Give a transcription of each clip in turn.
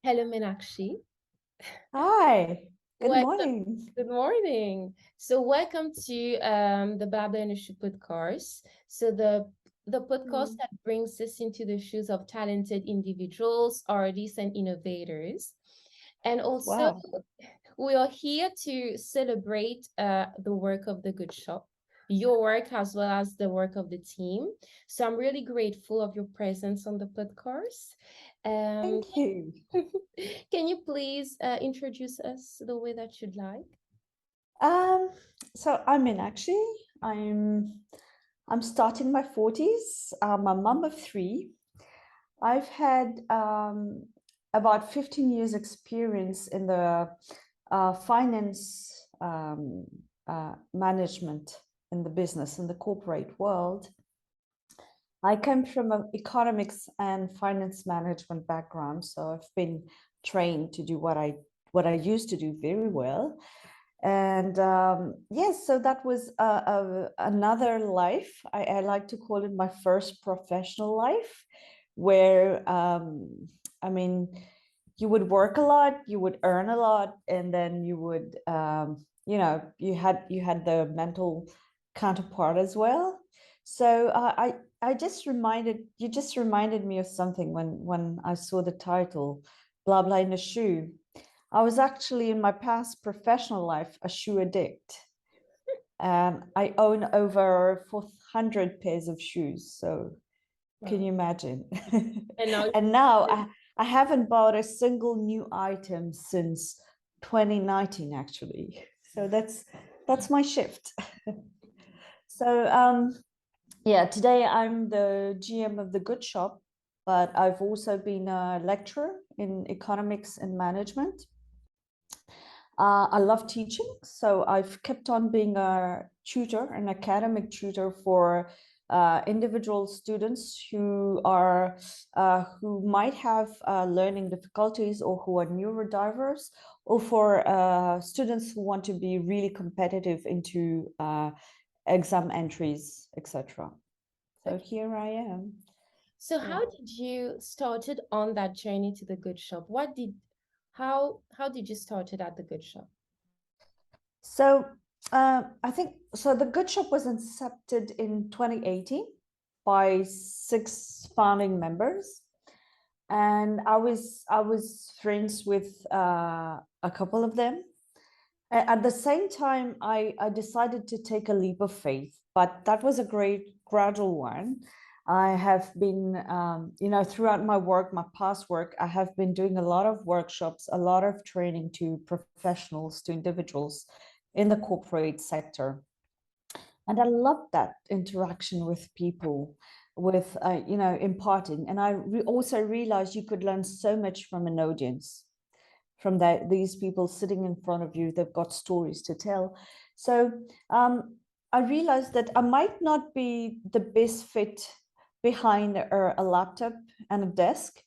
Hello, Meenakshee. Hi, good Welcome. morning. Good morning. So, welcome to the Baba in the Shoe podcast. So, the podcast Mm. that brings us into the shoes of talented individuals, artists, and innovators. And also, Wow. we are here to celebrate the work of the Good Shop, your work as well as the work of the team. So, I'm really grateful of your presence on the podcast. Um, Thank you. Can you please introduce us the way that you'd like? Um, so I'm Meenakshee. I'm I'm starting my 40s. I'm a mum of three. I've had about 15 years experience in the finance management in the business, in the corporate world. I come from an economics and finance management background, so I've been trained to do what I used to do very well. And yes, so that was another life. I like to call it my first professional life, where I mean, you would work a lot, you would earn a lot, and then you would, you had the mental counterpart as well. So I just reminded you just reminded me of something when I saw the title, blah blah in a shoe. I was actually in my past professional life a shoe addict, and I own over 400 pairs of shoes. So can Wow. you imagine? And now, And now I haven't bought a single new item since 2019, actually. So that's my shift. So yeah, today I'm the GM of the Good Shop, but I've also been a lecturer in economics and management. I love teaching, so I've kept on being a tutor, an academic tutor for individual students who might have learning difficulties or who are neurodiverse, or for students who want to be really competitive into exam entries, etc. So okay. here I am. So Yeah. how did you started on that journey to the Good Shop? How did you started at the Good Shop? So I think so. The Good Shop was incepted in 2018 by six founding members, and I was friends with a couple of them. At the same time, I decided to take a leap of faith, but that was a great gradual one. I have been, throughout my work, my past work, I have been doing a lot of workshops, a lot of training to professionals, to individuals in the corporate sector. And I love that interaction with people, with, imparting. And also realized you could learn so much from an audience, from these people sitting in front of you. They've got stories to tell. So I realized that I might not be the best fit behind a laptop and a desk,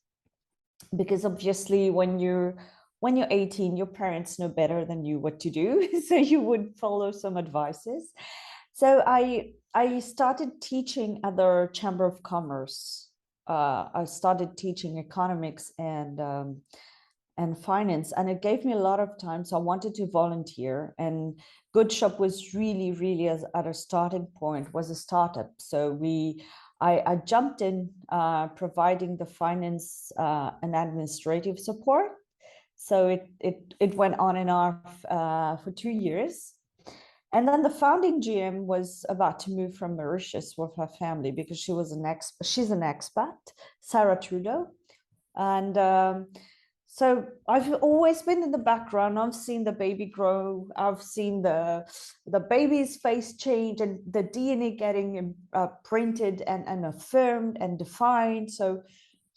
because obviously when you're 18, your parents know better than you what to do. So you would follow some advices. So I started teaching at the Chamber of Commerce. I started teaching economics and finance, and it gave me a lot of time. So I wanted to volunteer, and Good Shop was really at a starting point, was a startup. So I jumped in, providing the finance and administrative support. So it went on and off for 2 years. And then the founding GM was about to move from Mauritius with her family, because she's an expat, Sarah Trudeau. And so I've always been in the background. I've seen the baby grow. I've seen the baby's face change, and the DNA getting printed and affirmed and defined. So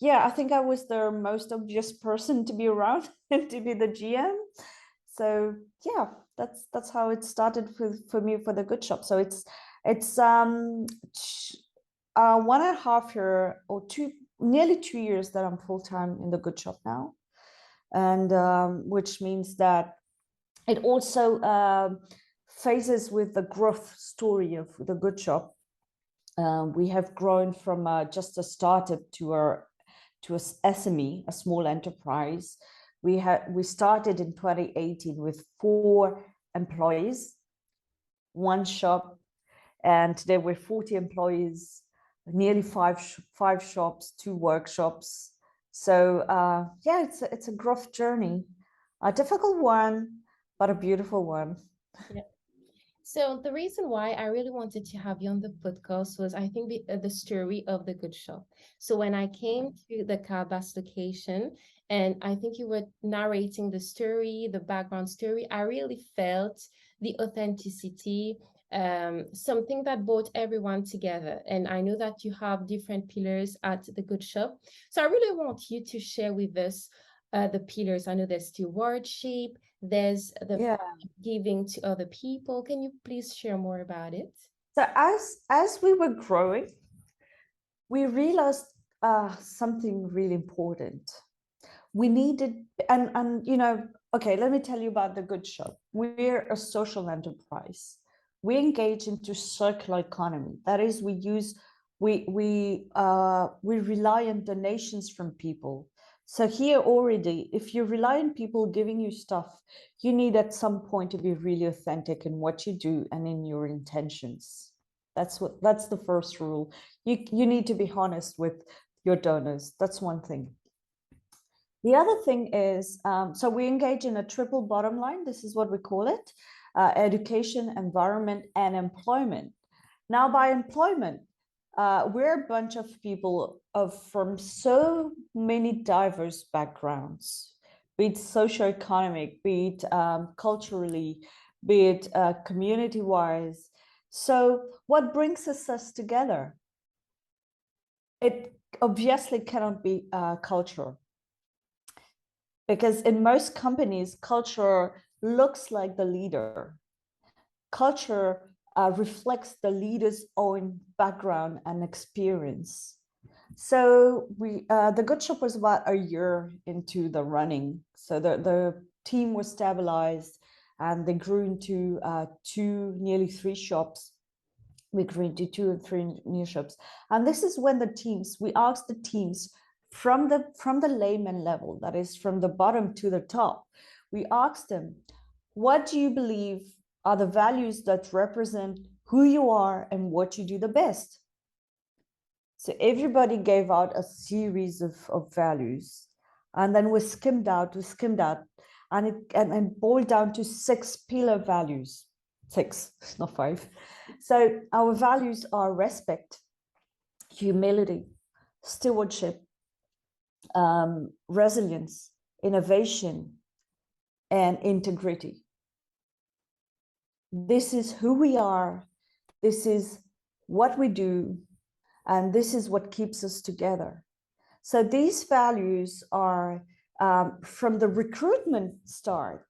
yeah, I think I was the most obvious person to be around and to be the GM. So yeah, that's how it started for me for the Good Shop. So it's 1.5 year or two, nearly 2 years that I'm full time in the Good Shop now, and which means that it also phases with the growth story of the Good Shop. We have grown from just a startup to a SME, a small enterprise. We started in 2018 with 4 employees, 1 shop, and there were 40 employees, nearly five shops, 2 workshops. So yeah, it's a growth journey, a difficult one, but a beautiful one. Yeah. So the reason why I really wanted to have you on the podcast was I think the story of the good shop. So when I came to the Calabas location, and I think you were narrating the story, the background story, I really felt the authenticity, something that brought everyone together. And I know that you have different pillars at the good shop. So I really want you to share with us the pillars. I know there's stewardship, there's the Yeah. giving to other people. Can you please share more about it? So as we were growing, we realized something really important. We needed, and okay, let me tell you about the good shop. We're a social enterprise. We engage into circular economy. That is, we rely on donations from people. So here already, if you rely on people giving you stuff, you need at some point to be really authentic in what you do and in your intentions. That's the first rule. You need to be honest with your donors. That's one thing. The other thing is, so we engage in a triple bottom line. This is what we call it: education, environment, and employment. Now, by employment, we're a bunch of people from so many diverse backgrounds, be it socioeconomic, be it culturally, be it community-wise. So what brings us together? It obviously cannot be culture, because in most companies, culture looks like the leader. Culture reflects the leader's own background and experience. So the Good Shop was about a year into the running. So the team was stabilized, and they grew into 2, nearly 3 shops. We grew into 2 and 3 new shops. And this is when we asked the teams from the layman level, that is from the bottom to the top, we asked them, what do you believe are the values that represent who you are and what you do the best? So everybody gave out a series of values, and then we skimmed out, and boiled down to 6 pillar values. 6, not 5. So our values are respect, humility, stewardship, resilience, innovation, and integrity. This is who we are, this is what we do, and this is what keeps us together. So these values are from the recruitment start,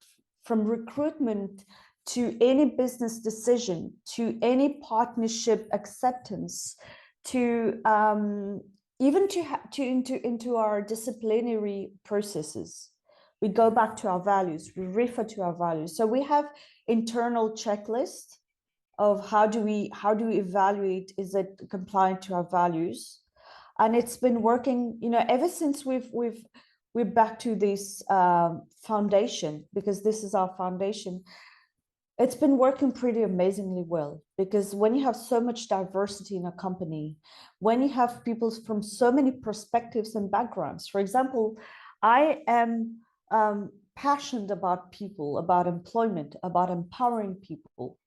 from recruitment to any business decision, to any partnership acceptance, to even into our disciplinary processes. We go back to our values, we refer to our values. So we have internal checklists of how do we evaluate, is it compliant to our values? And it's been working, ever since we're back to this foundation, because this is our foundation. It's been working pretty amazingly well, because when you have so much diversity in a company, when you have people from so many perspectives and backgrounds, for example, I am passionate about people, about employment, about empowering people.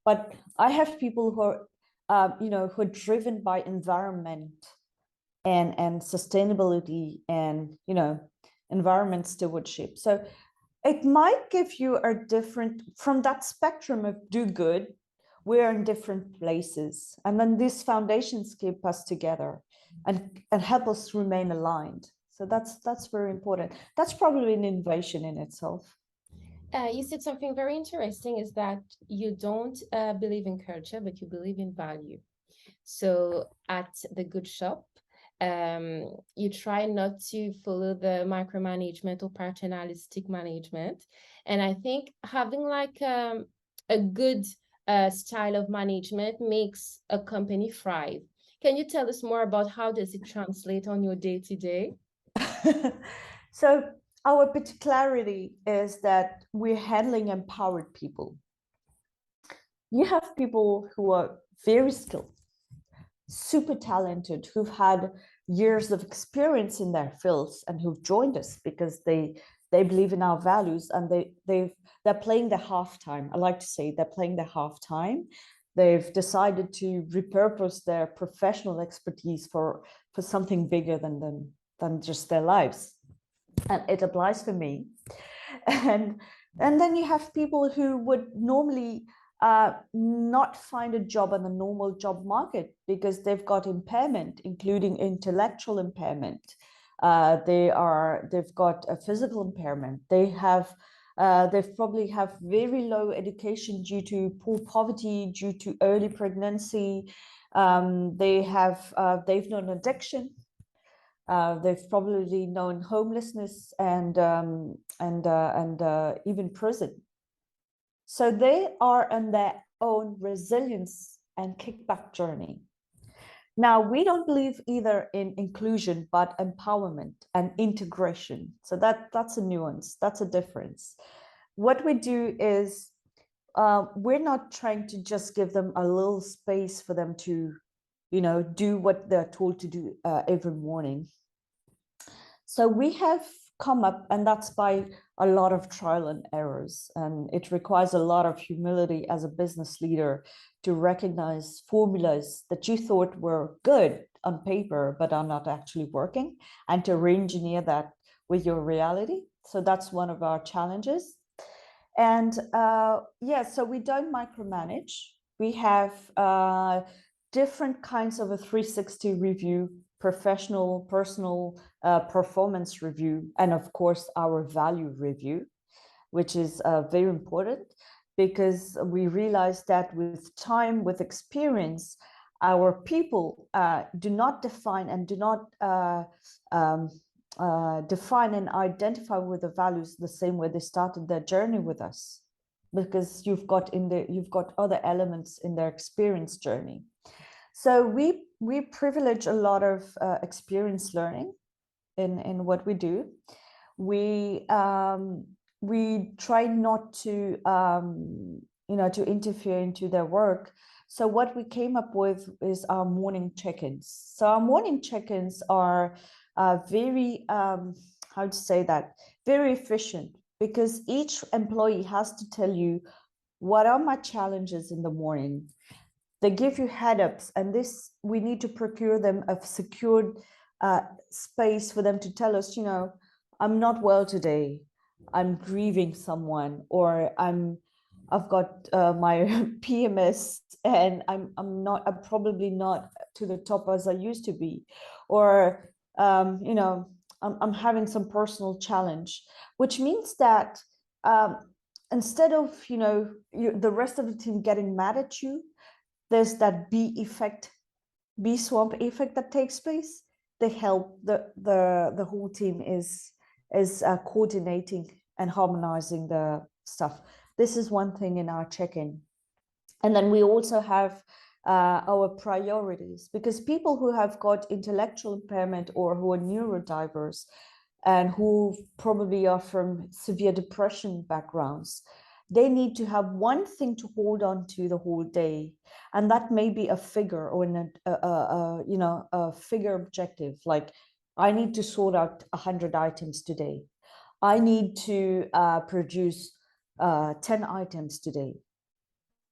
But I have people who are, who are driven by environment and sustainability and, environment stewardship. So it might give you a different, from that spectrum of do good, we're in different places. And then these foundations keep us together and help us remain aligned. So that's very important. That's probably an innovation in itself. You said something very interesting is that you don't believe in culture, but you believe in value. So at the good shop, you try not to follow the micromanagement or paternalistic management. And I think having like a good style of management makes a company thrive. Can you tell us more about how does it translate on your day-to-day? So our particularity is that we're handling empowered people. You have people who are very skilled, super talented, who've had years of experience in their fields and who've joined us because they believe in our values, and they're playing their halftime. I like to say they're playing their halftime. They've decided to repurpose their professional expertise for something bigger than just their lives, and it applies for me. and and then you have people who would normally not find a job in the normal job market because they've got impairment, including intellectual impairment. They've got a physical impairment. They've probably have very low education due to poor poverty, due to early pregnancy. They've known addiction. They've probably known homelessness and even prison. So they are on their own resilience and kickback journey. Now, we don't believe either in inclusion, but empowerment and integration. So that's a nuance, that's a difference. What we do is we're not trying to just give them a little space for them to, do what they're told to do every morning. So we have come up, and that's by a lot of trial and errors. And it requires a lot of humility as a business leader to recognize formulas that you thought were good on paper, but are not actually working, and to re-engineer that with your reality. So that's one of our challenges. And so we don't micromanage. We have different kinds of a 360 review: professional, personal, performance review, and of course our value review, which is very important, because we realize that with time, with experience, our people do not define and do not define and identify with the values the same way they started their journey with us, because you've got other elements in their experience journey. So we privilege a lot of experience learning in what we do. We try not to to interfere into their work. So what we came up with is our morning check-ins. So our morning check-ins are very how to say that, very efficient, because each employee has to tell you, what are my challenges in the morning? They give you head-ups, and this, we need to procure them a secured space for them to tell us, I'm not well today, I'm grieving someone, or I've got my PMS, and I'm probably not to the top as I used to be, or I'm having some personal challenge, which means that instead of the rest of the team getting mad at you, there's that bee swamp effect that takes place. They help the whole team is coordinating and harmonizing the stuff. This is one thing in our check-in. And then we also have our priorities, because people who have got intellectual impairment or who are neurodiverse and who probably are from severe depression backgrounds, they need to have one thing to hold on to the whole day, and that may be a figure or a figure objective, like, I need to sort out 100 items today, I need to produce 10 items today.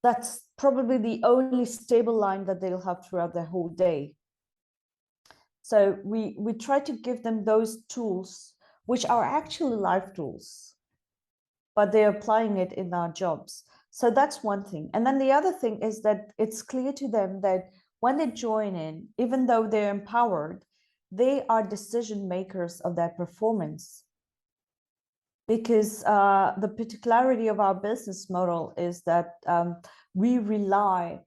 That's probably the only stable line that they'll have throughout their whole day. So we try to give them those tools, which are actually life tools, but they're applying it in our jobs. So that's one thing. And then the other thing is that it's clear to them that when they join in, even though they're empowered, they are decision makers of their performance. Because the particularity of our business model is that we rely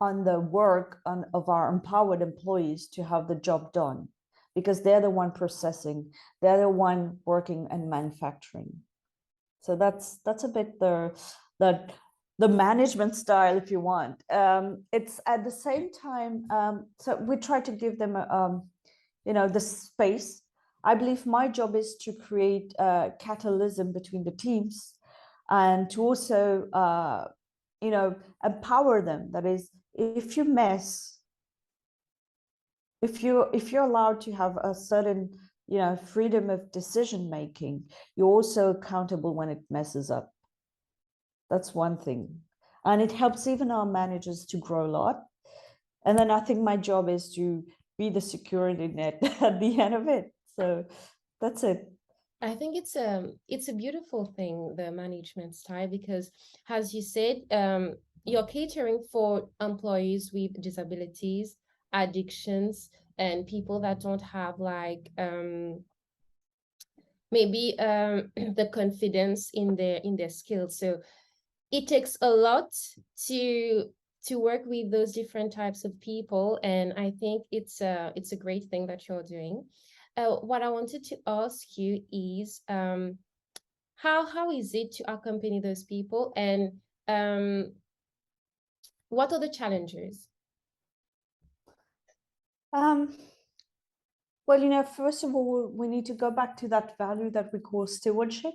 on the work of our empowered employees to have the job done, because they're the one processing, they're the one working and manufacturing. So that's a bit the the management style, if you want. It's at the same time, so we try to give them the space. I believe my job is to create catalysm between the teams, and to also empower them. That is, if you mess, if you're allowed to have a certain freedom of decision making, you're also accountable when it messes up. That's one thing. And it helps even our managers to grow a lot. And then I think my job is to be the security net at the end of it. So that's it. I think it's a beautiful thing, the management style, because as you said, you're catering for employees with disabilities, addictions, and people that don't have like maybe the confidence in their skills. So it takes a lot to work with those different types of people, and I think it's a great thing that you're doing. What I wanted to ask you is how is it to accompany those people, and what are the challenges? Well, first of all, we need to go back to that value that we call stewardship,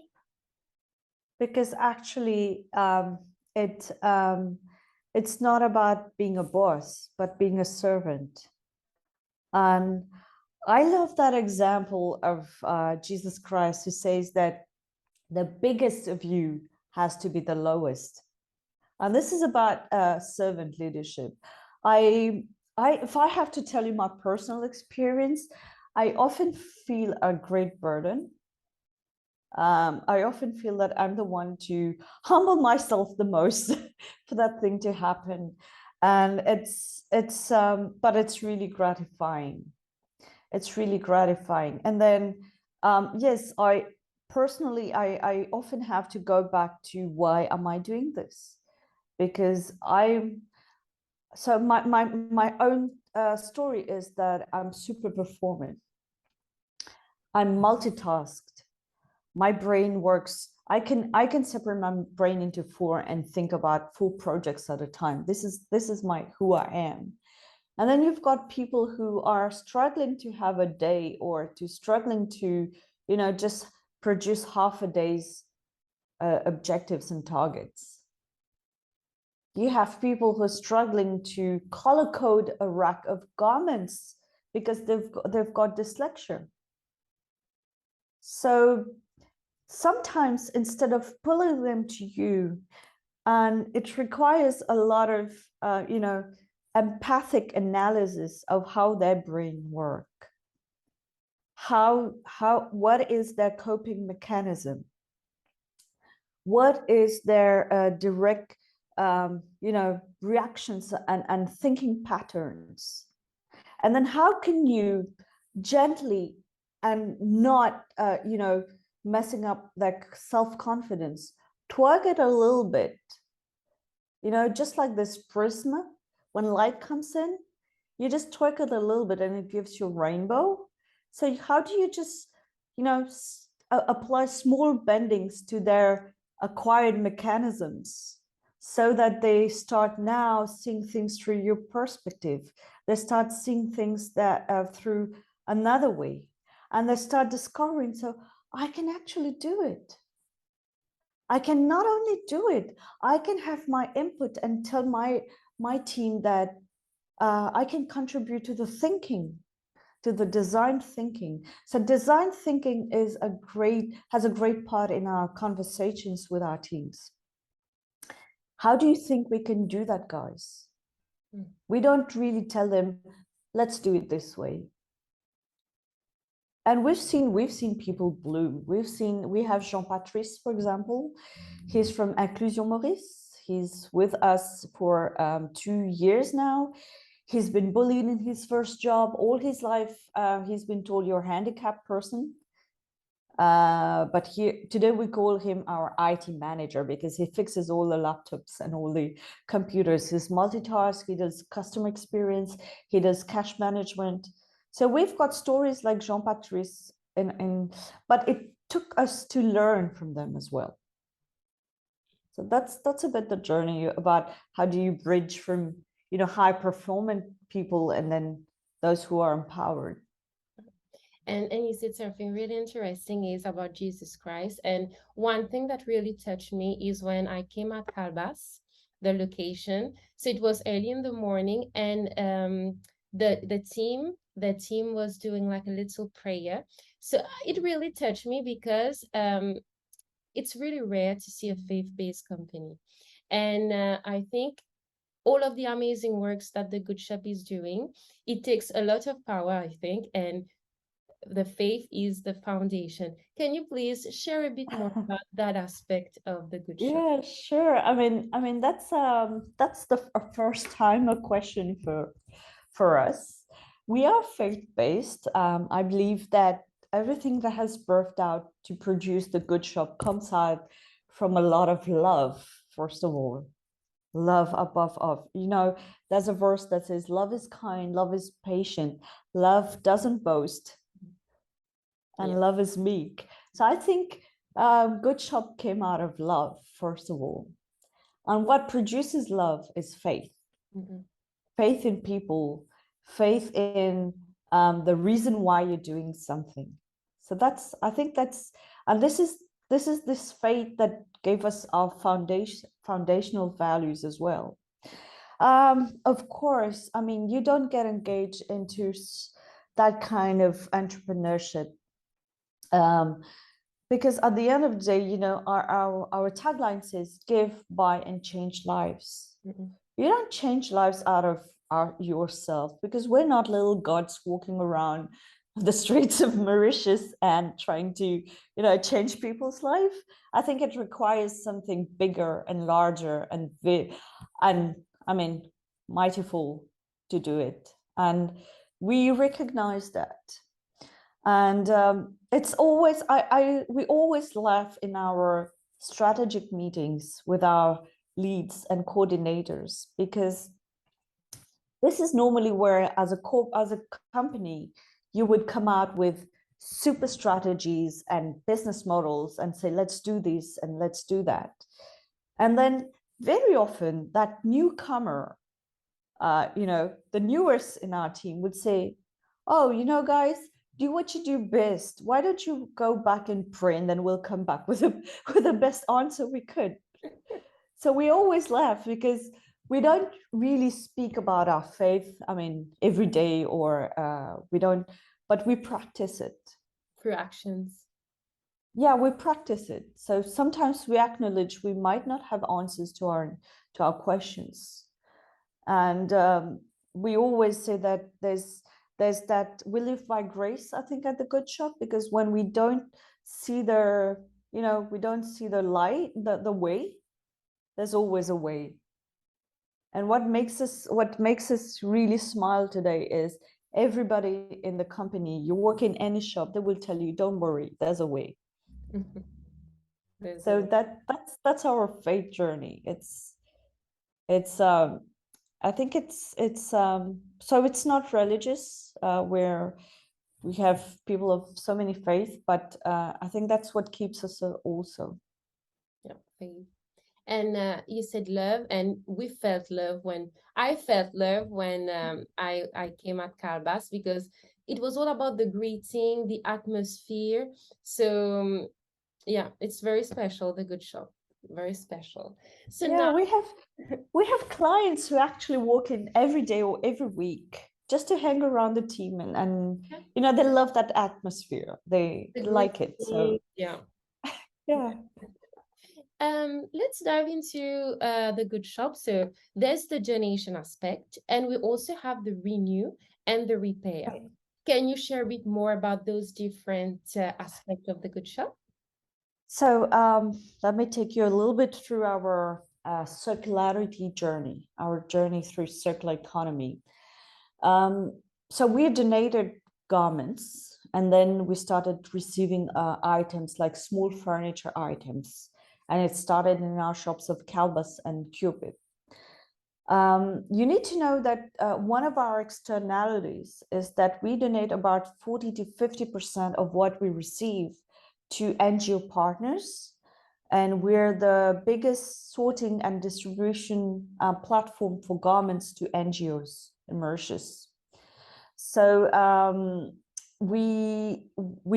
because actually it's not about being a boss, but being a servant. And I love that example of Jesus Christ, who says that the biggest of you has to be the lowest. And this is about servant leadership. If I have to tell you my personal experience, I often feel a great burden. I often feel that I'm the one to humble myself the most for that thing to happen. And but it's really gratifying. It's really gratifying. And then, yes, I personally, I often have to go back to why am I doing this? Because my own story is that I'm super performant. I'm multitasked. My brain works. I can separate my brain into four and think about 4 projects at a time. This is my who I am. And then you've got people who are struggling to have a day, or struggling to, just produce half a day's objectives and targets. You have people who are struggling to color code a rack of garments because they've got dyslexia. So sometimes, instead of pulling them to you, and it requires a lot of empathic analysis of how their brain work, what is their coping mechanism, what is their direct reactions and thinking patterns, and then how can you gently and not messing up their self-confidence, twerk it a little bit, just like this prism. When light comes in, you just twerk it a little bit and it gives you a rainbow. So how do you just apply small bendings to their acquired mechanisms, so that they start now seeing things through your perspective? They start seeing things that through another way, and they start discovering, so I can actually do it. I can not only do it, I can have my input and tell my team that I can contribute to the thinking, to the design thinking. So design thinking has a great part in our conversations with our teams. How do you think we can do that, guys? We don't really tell them, let's do it this way. And we've seen people bloom. We have Jean-Patrice, for example. He's from Inclusion Maurice. He's with us for 2 years now. He's been bullied in his first job all his life. He's been told you're a handicapped person. But today we call him our IT manager, because he fixes all the laptops and all the computers. He's multitask, he does customer experience, he does cash management. So we've got stories like Jean-Patrice, but it took us to learn from them as well. So that's a bit the journey about how do you bridge from, high performant people and then those who are empowered. And you said something really interesting is about Jesus Christ. And one thing that really touched me is when I came at Calbas, the location. So it was early in the morning, and the team was doing like a little prayer. So it really touched me because it's really rare to see a faith-based company. And I think all of the amazing works that the Good Shop is doing, it takes a lot of power, I think, and the faith is the foundation. Can you please share a bit more about that aspect of the Good Shop? Yeah, sure. I mean that's the first time a question for us. We are faith-based. I believe that everything that has birthed out to produce the Good Shop comes out from a lot of love, first of all. Love above all. There's a verse that says, love is kind, love is patient, love doesn't boast, and Yeah. love is meek. So I think Good Shop came out of love, first of all. And what produces love is faith. Mhm. Faith in people, faith in the reason why you're doing something. So I think that's, and this is this faith that gave us our foundational values as well. Of course, I mean, you don't get engaged into that kind of entrepreneurship, um, because at the end of the day, our tagline says give, buy, and change lives. Mhm. You don't change lives out of yourself, because we're not little gods walking around the streets of Mauritius and trying to, change people's life. I think it requires something bigger and larger and I mean, mightyful to do it. And we recognize that. And it's always, we always laugh in our strategic meetings with our leads and coordinators, because this is normally where, as a company, you would come out with super strategies and business models and say, let's do this and let's do that. And then very often that newcomer, the newest in our team would say, oh, guys, do what you do best. Why don't you go back and pray, and then we'll come back with the best answer we could. So we always laugh because we don't really speak about our faith, I mean, every day, or we don't, but we practice it. Through actions. Yeah, we practice it. So sometimes we acknowledge we might not have answers to our questions. And we always say that there's that we live by grace, I think, at the Good Shop, because when we don't see we don't see the light, the way, there's always a way. And what makes us really smile today is everybody in the company. You work in any shop, they will tell you, don't worry, there's a way. There's a So way. that's our faith journey. It's I think it's so it's not religious, where we have people of so many faiths, but I think that's what keeps us also. Yeah, faith. And you said love, and we felt love when I felt love when I came at Calbas, because it was all about the greeting, the atmosphere. So yeah, it's very special, the Good Shop, very special. So Yeah, now, we have clients who actually walk in every day or every week just to hang around the team, and yeah, they love that atmosphere. They the like it. greeting, So yeah. yeah. Let's dive into the Good Shop. So there's the donation aspect, and we also have the renew and the repair. Can you share a bit more about those different aspects of the Good Shop? So let me take you a little bit through our circularity journey, our journey through circular economy. So we donated garments, and then we started receiving items like small furniture items, and it started in our shops of Calbas and Cupid. You need to know that one of our externalities is that we donate about 40 to 50% of what we receive to NGO partners, and we're the biggest sorting and distribution platform for garments to NGOs in Mauritius. So we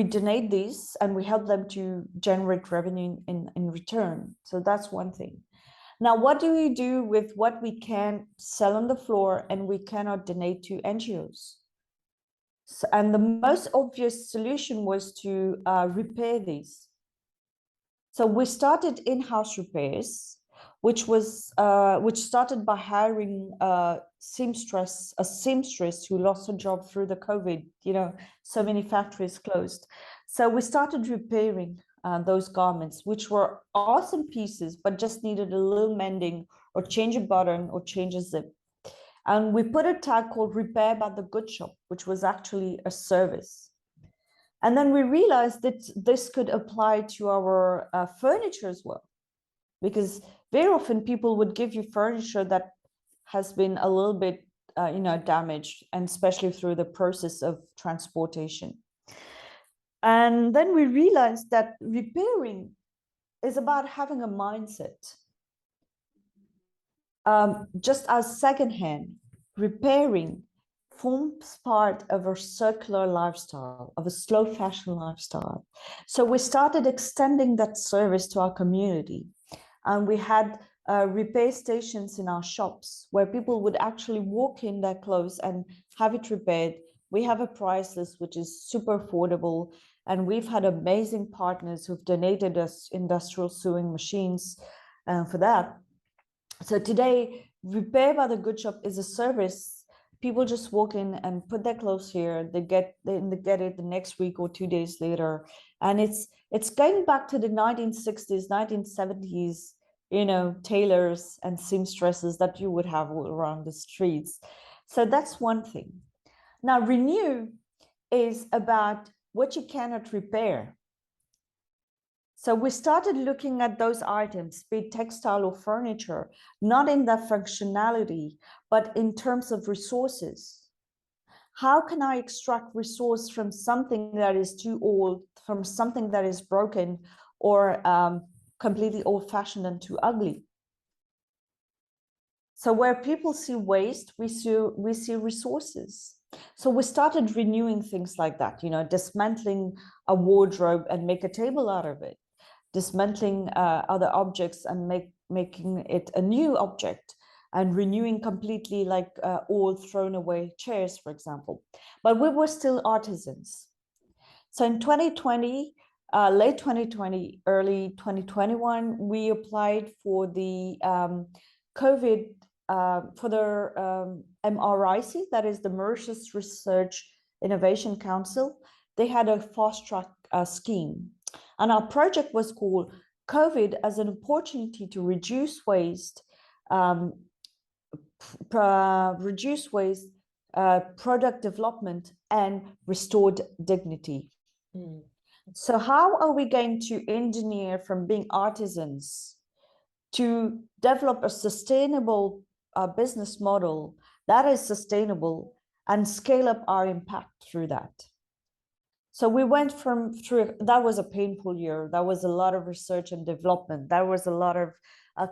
donate these and we help them to generate revenue in return. So that's one thing. Now, what do we do with what we can sell on the floor and we cannot donate to NGOs? So, and the most obvious solution was to repair these. So we started in-house repairs, which started by hiring a seamstress who lost her job through the COVID. You know, so many factories closed. So we started repairing those garments, which were awesome pieces, but just needed a little mending or change a button or change a zip. And we put a tag called Repair by the Good Shop, which was actually a service. And then we realized that this could apply to our furniture as well, because very often people would give you furniture that has been a little bit, damaged, and especially through the process of transportation. And then we realized that repairing is about having a mindset. Just as secondhand, repairing forms part of a circular lifestyle, of a slow fashion lifestyle. So we started extending that service to our community. And we had repair stations in our shops where people would actually walk in their clothes and have it repaired. We have a price list which is super affordable. And we've had amazing partners who've donated us industrial sewing machines for that. So today, Repair by the Good Shop is a service. People just walk in and put their clothes here. They get it the next week or 2 days later. And it's going back to the 1960s, 1970s, tailors and seamstresses that you would have all around the streets. So that's one thing. Now, renew is about what you cannot repair. So we started looking at those items, be it textile or furniture, not in their functionality, but in terms of resources. How can I extract resource from something that is too old, from something that is broken, or completely old-fashioned and too ugly? So where people see waste, we see resources. So we started renewing things like that, dismantling a wardrobe and make a table out of it, dismantling other objects and making it a new object, and renewing completely, like old thrown away chairs, for example. But we were still artisans. So in 2020, late 2020, early 2021, we applied for the COVID, for the M.R.I.C, that is the Mauritius Research Innovation Council. They had a fast track scheme. And our project was called COVID as an opportunity to reduce waste, product development, and restored dignity. So how are we going to engineer from being artisans to develop a sustainable business model that is sustainable and scale up our impact through that? So we went through, that was a painful year. That was a lot of research and development. That was a lot of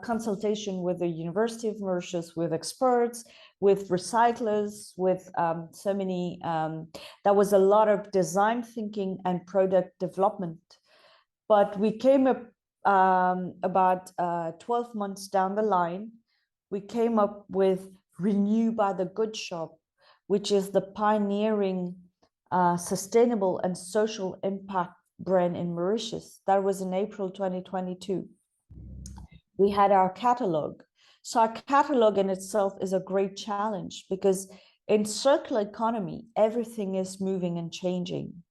consultation with the University of Mauritius, with experts, with recyclers, with so many, that was a lot of design thinking and product development. But we came up about 12 months down the line, we came up with Renew by the Good Shop, which is the pioneering sustainable and social impact brand in Mauritius. That was in April 2022. We had our catalog. So our catalog in itself is a great challenge, because in circular economy, everything is moving and changing.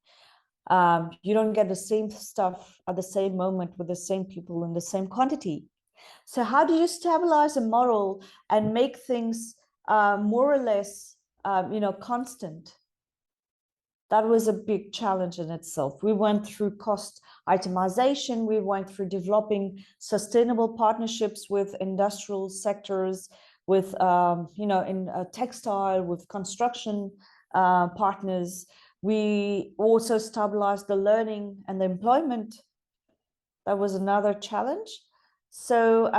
You don't get the same stuff at the same moment with the same people in the same quantity. So how do you stabilize a model and make things more or less, constant? That was a big challenge in itself. We went through cost itemization. We went through developing sustainable partnerships with industrial sectors, with, in textile, with construction partners. We also stabilized the learning and the employment That was another challenge. So,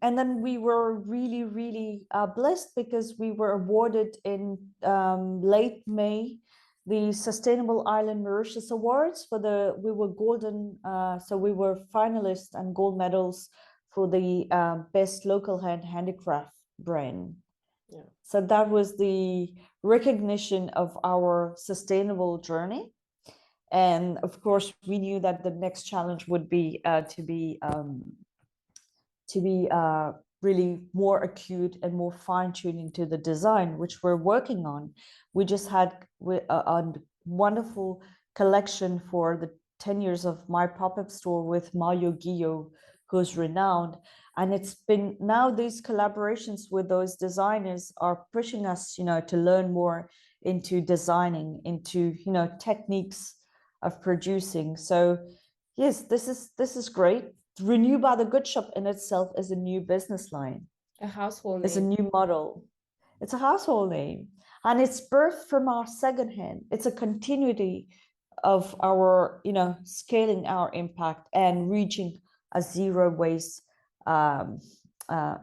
and then we were really, really blessed because we were awarded in late May the Sustainable Island Mauritius Awards for we were golden, so we were finalists and gold medals for the best local handicraft brand. Yeah. So that was the recognition of our sustainable journey. And of course, we knew that the next challenge would be to be really more acute and more fine-tuning to the design, which we're working on. We just had a wonderful collection for the 10 years of my pop-up store with Mario Guillot, who's renowned. And it's been now these collaborations with those designers are pushing us, to learn more into designing, into, techniques of producing. So yes, this is great. Renew by the Good Shop in itself is a new business line. A household It's a name. new model. It's a household name. And it's birthed from our secondhand. It's a continuity of our, scaling our impact and reaching a zero waste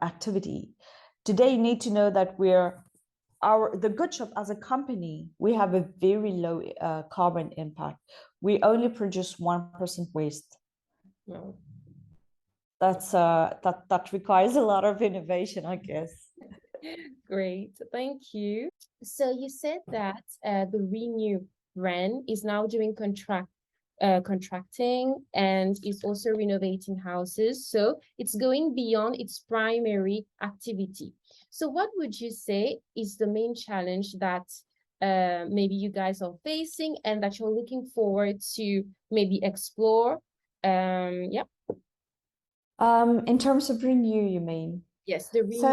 activity. Today, you need to know that the Good Shop as a company, we have a very low carbon impact. We only produce 1% waste. No. That requires a lot of innovation, I guess. Great, thank you. So you said that the Renew brand is now doing contracting and is also renovating houses. So it's going beyond its primary activity. So what would you say is the main challenge that maybe you guys are facing and that you're looking forward to maybe explore? Yeah. In terms of Renew, you mean? Yes, the So,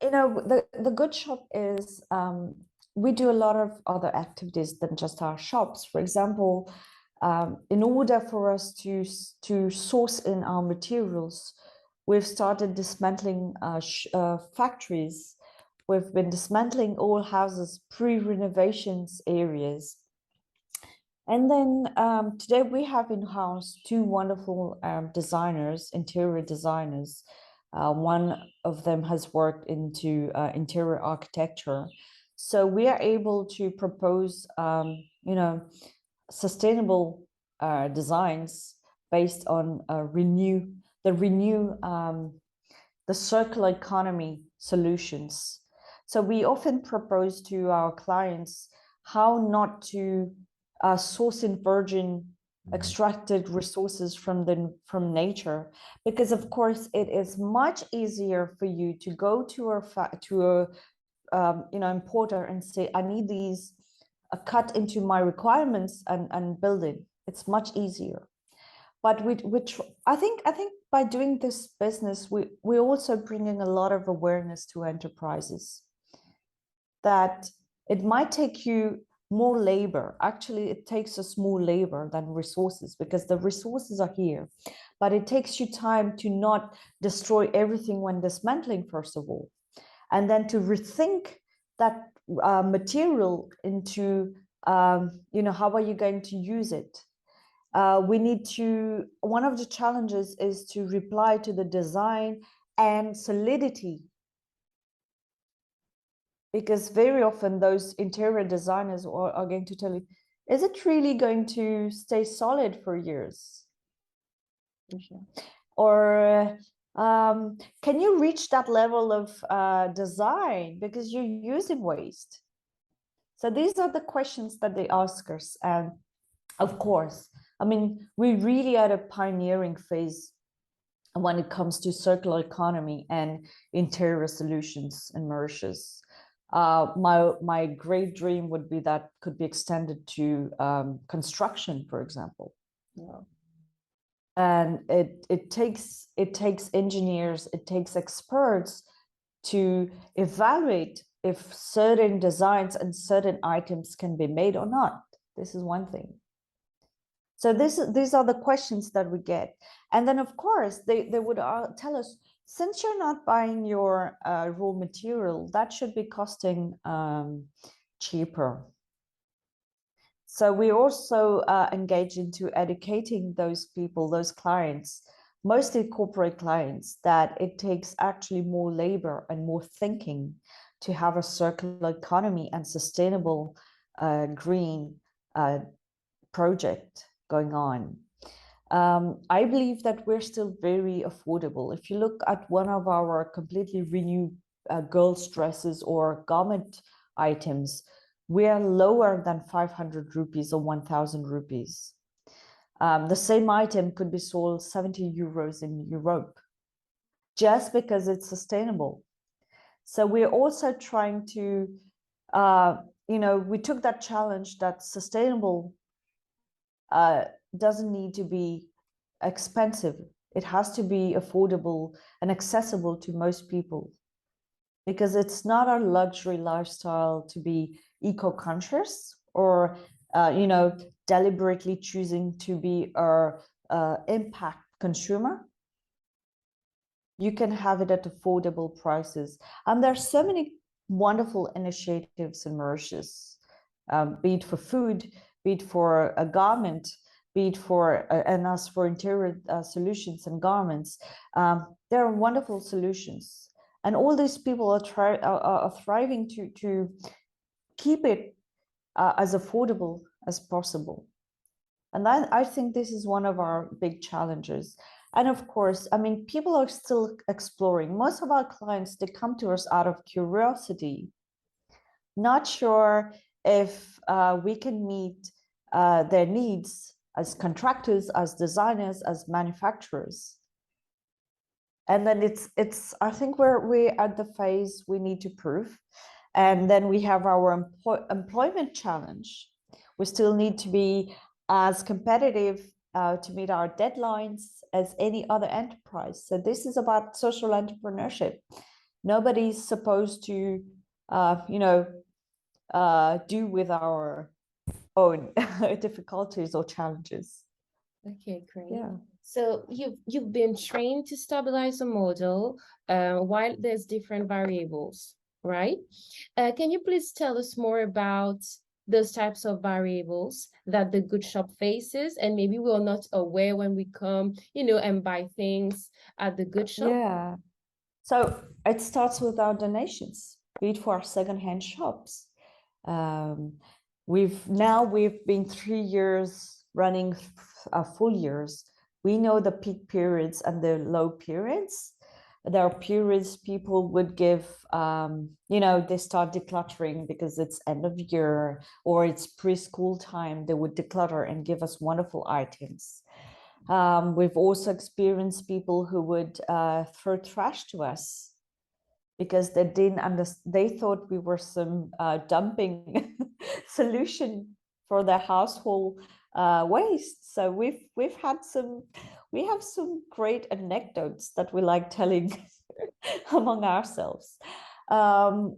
Renew. the Good Shop is, we do a lot of other activities than just our shops. For example, in order for us to source in our materials, we've started dismantling factories. We've been dismantling all houses, pre-renovations areas. And then today we have in-house two wonderful designers, interior designers. One of them has worked into interior architecture. So we are able to propose, sustainable designs based on the circular economy solutions. So we often propose to our clients how not to source in virgin extracted resources from nature, because of course it is much easier for you to go to a importer and say, I need these cut into my requirements and build it. It's much easier. But which I think by doing this business, we're also bringing a lot of awareness to enterprises that it might take you more labor. Actually, it takes us more labor than resources, because the resources are here, but it takes you time to not destroy everything when dismantling, first of all, and then to rethink that material into, how are you going to use it? One of the challenges is to reply to the design and solidity, because very often those interior designers are going to tell you, is it really going to stay solid for years? Sure. Or can you reach that level of design because you're using waste? So these are the questions that they ask us. And of course, I mean, we really are at a pioneering phase when it comes to circular economy and interior solutions in Mauritius. My great dream would be that could be extended to construction, for example. Yeah. And it takes engineers, it takes experts to evaluate if certain designs and certain items can be made or not. This is one thing. So these are the questions that we get. And then, of course, they would tell us, since you're not buying your raw material, that should be costing cheaper. So we also engage into educating those people, those clients, mostly corporate clients, that it takes actually more labor and more thinking to have a circular economy and sustainable green project going on. I believe that we're still very affordable. If you look at one of our completely renewed girls' dresses or garment items, we are lower than 500 rupees or 1,000 rupees. The same item could be sold 70 euros in Europe just because it's sustainable. So we're also trying to, we took that challenge that sustainable doesn't need to be expensive. It has to be affordable and accessible to most people, because it's not a luxury lifestyle to be eco-conscious or deliberately choosing to be a impact consumer. You can have it at affordable prices, and there's so many wonderful initiatives in Mauritius, be it for food, be it for a garment, be it for and as for interior solutions and garments. There are wonderful solutions, and all these people are thriving to keep it as affordable as possible. And I think this is one of our big challenges. And of course, I mean, people are still exploring. Most of our clients, they come to us out of curiosity, not sure if we can meet their needs as contractors, as designers, as manufacturers. And then I think we're at the phase we need to prove. And then we have our employment challenge. We still need to be as competitive to meet our deadlines as any other enterprise. So this is about social entrepreneurship. Nobody's supposed to, do with our own difficulties or challenges. Okay, great. Yeah. So you've been trained to stabilize a model while there's different variables, right? Can you please tell us more about those types of variables that the good shop faces, and maybe we're not aware when we come, and buy things at the good shop? Yeah. So it starts with our donations, be it for our secondhand shops. We've been 3 years running full years. We know the peak periods and the low periods. There are periods people would give, they start decluttering because it's end of year or it's preschool time. They would declutter and give us wonderful items. We've also experienced people who would throw trash to us because they didn't understand. They thought we were some dumping solution for their household waste. So we have some great anecdotes that we like telling among ourselves. So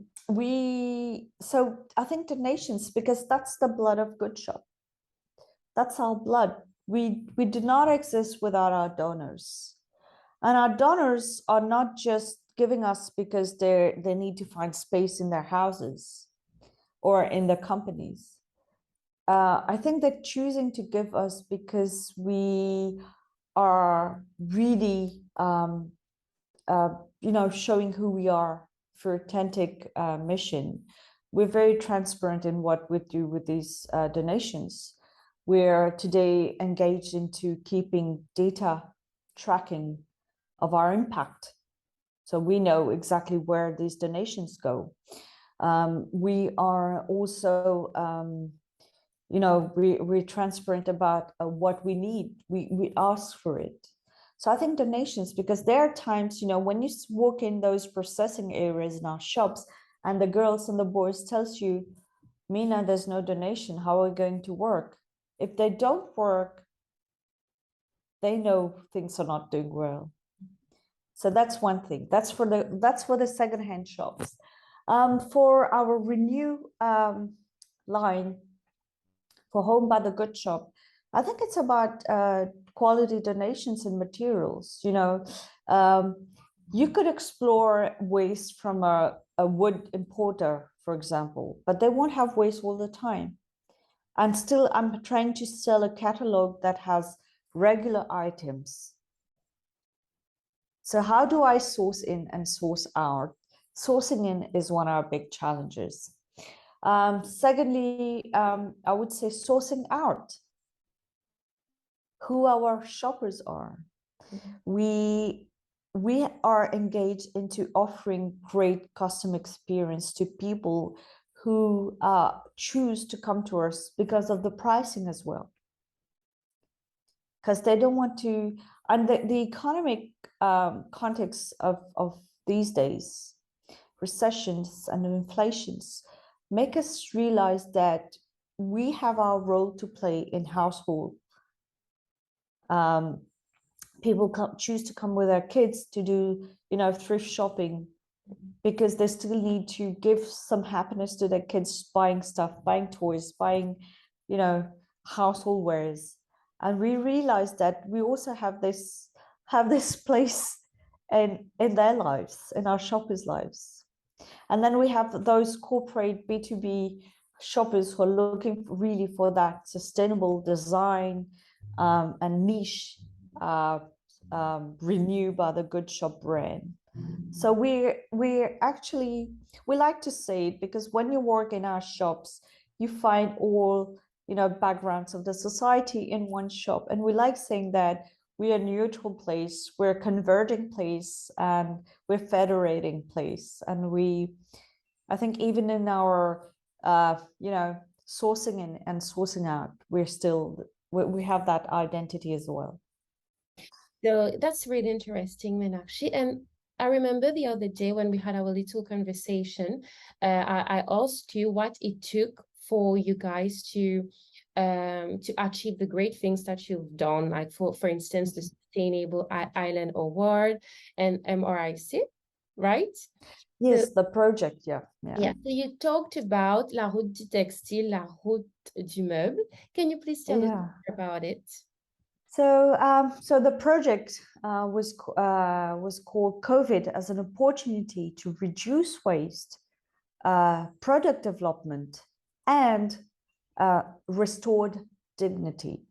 I think donations, because that's the blood of Good Shop. That's our blood. We do not exist without our donors. And our donors are not just giving us because they need to find space in their houses or in their companies. I think they're choosing to give us because we are really, showing who we are for authentic mission. We're very transparent in what we do with these donations. We're today engaged into keeping data tracking of our impact. So we know exactly where these donations go. We are also, we're transparent about what we need. We ask for it. So I think donations, because there are times, when you walk in those processing areas in our shops and the girls and the boys tells you, Meena, there's no donation. How are we going to work? If they don't work, they know things are not doing well. So that's one thing. That's for the secondhand shops. For our renew line for Home by the Good Shop, I think it's about quality donations and materials. You could explore waste from a wood importer, for example, but they won't have waste all the time. And still I'm trying to sell a catalog that has regular items. So how do I source in and source out? Sourcing in is one of our big challenges. Secondly, I would say sourcing out who our shoppers are. We are engaged into offering great customer experience to people who choose to come to us because of the pricing as well. Because they don't want to, and the economic context of these days, recessions and inflations, make us realize that we have our role to play in household. People choose to come with their kids to do, thrift shopping, because they still need to give some happiness to their kids, buying stuff, buying toys, buying, household wares. And we realize that we also have this place in their lives, in our shoppers' lives. And then we have those corporate B2B shoppers who are looking really for that sustainable design and niche renewed by the Good Shop brand. So we're actually, we like to say it because when you work in our shops, you find all backgrounds of the society in one shop, and we like saying that we're a neutral place, we're a converging place, and we're federating place. And I think even in our sourcing in and sourcing out, we have that identity as well. So that's really interesting, Meenakshi. And I remember the other day when we had our little conversation, I asked you what it took for you guys to achieve the great things that you've done, like for instance, the Sustainable Island Award and M.R.I.C, right? Yes, the project, yeah. Yeah, so you talked about La Route du Textile, La Route du Meuble. Can you please tell us more about it? So the project was called COVID as an opportunity to reduce waste, product development, and restored dignity.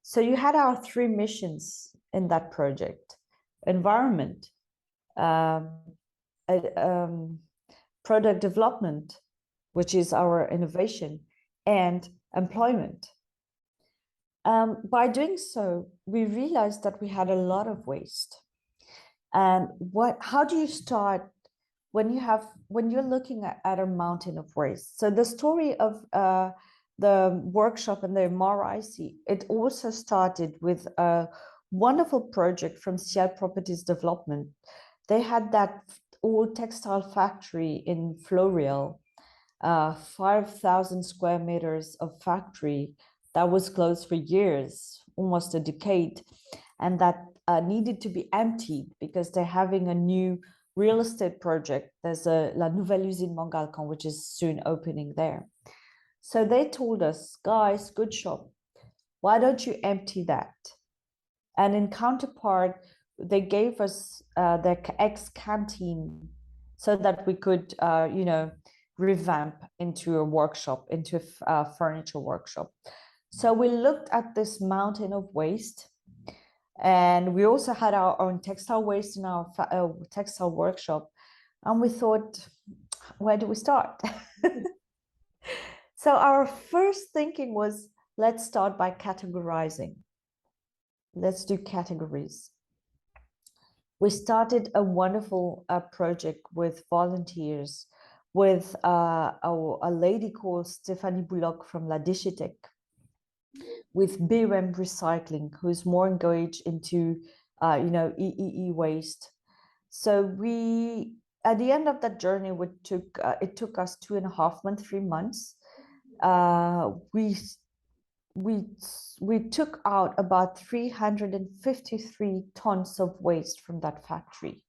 So you had our three missions in that project: environment, product development, which is our innovation, and employment. By doing so, we realized that we had a lot of waste. And how do you start when you're looking at a mountain of waste? So the story of the workshop and the M.R.I.C, it also started with a wonderful project from Ciel Properties Development. They had that old textile factory in Floreal, 5,000 square meters of factory that was closed for years, almost a decade, and that needed to be emptied because they're having a new real estate project. There's a La Nouvelle Usine Montgalcan, which is soon opening there. So they told us, guys, Good Shop, why don't you empty that? And in counterpart, they gave us their ex-canteen so that we could, revamp into a workshop, into a furniture workshop. So we looked at this mountain of waste, and we also had our own textile waste in our textile workshop. And we thought, where do we start? So our first thinking was, let's start by categorizing. Let's do categories. We started a wonderful project with volunteers, with a lady called Stéphanie Bouloc from La Déchetec, with BREM Recycling, who's more engaged into EEE waste. So at the end of that journey, it took us 2.5 months, 3 months. We took out about 353 tons of waste from that factory,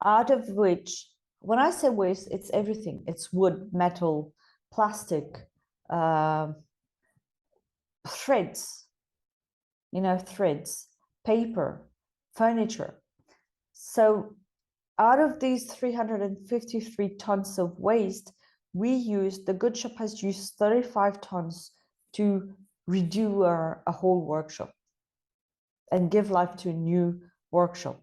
out of which, when I say waste, it's everything. It's wood, metal, plastic, threads, paper, furniture. So out of these 353 tons of waste, the Good Shop has used 35 tons to redo a whole workshop and give life to a new workshop.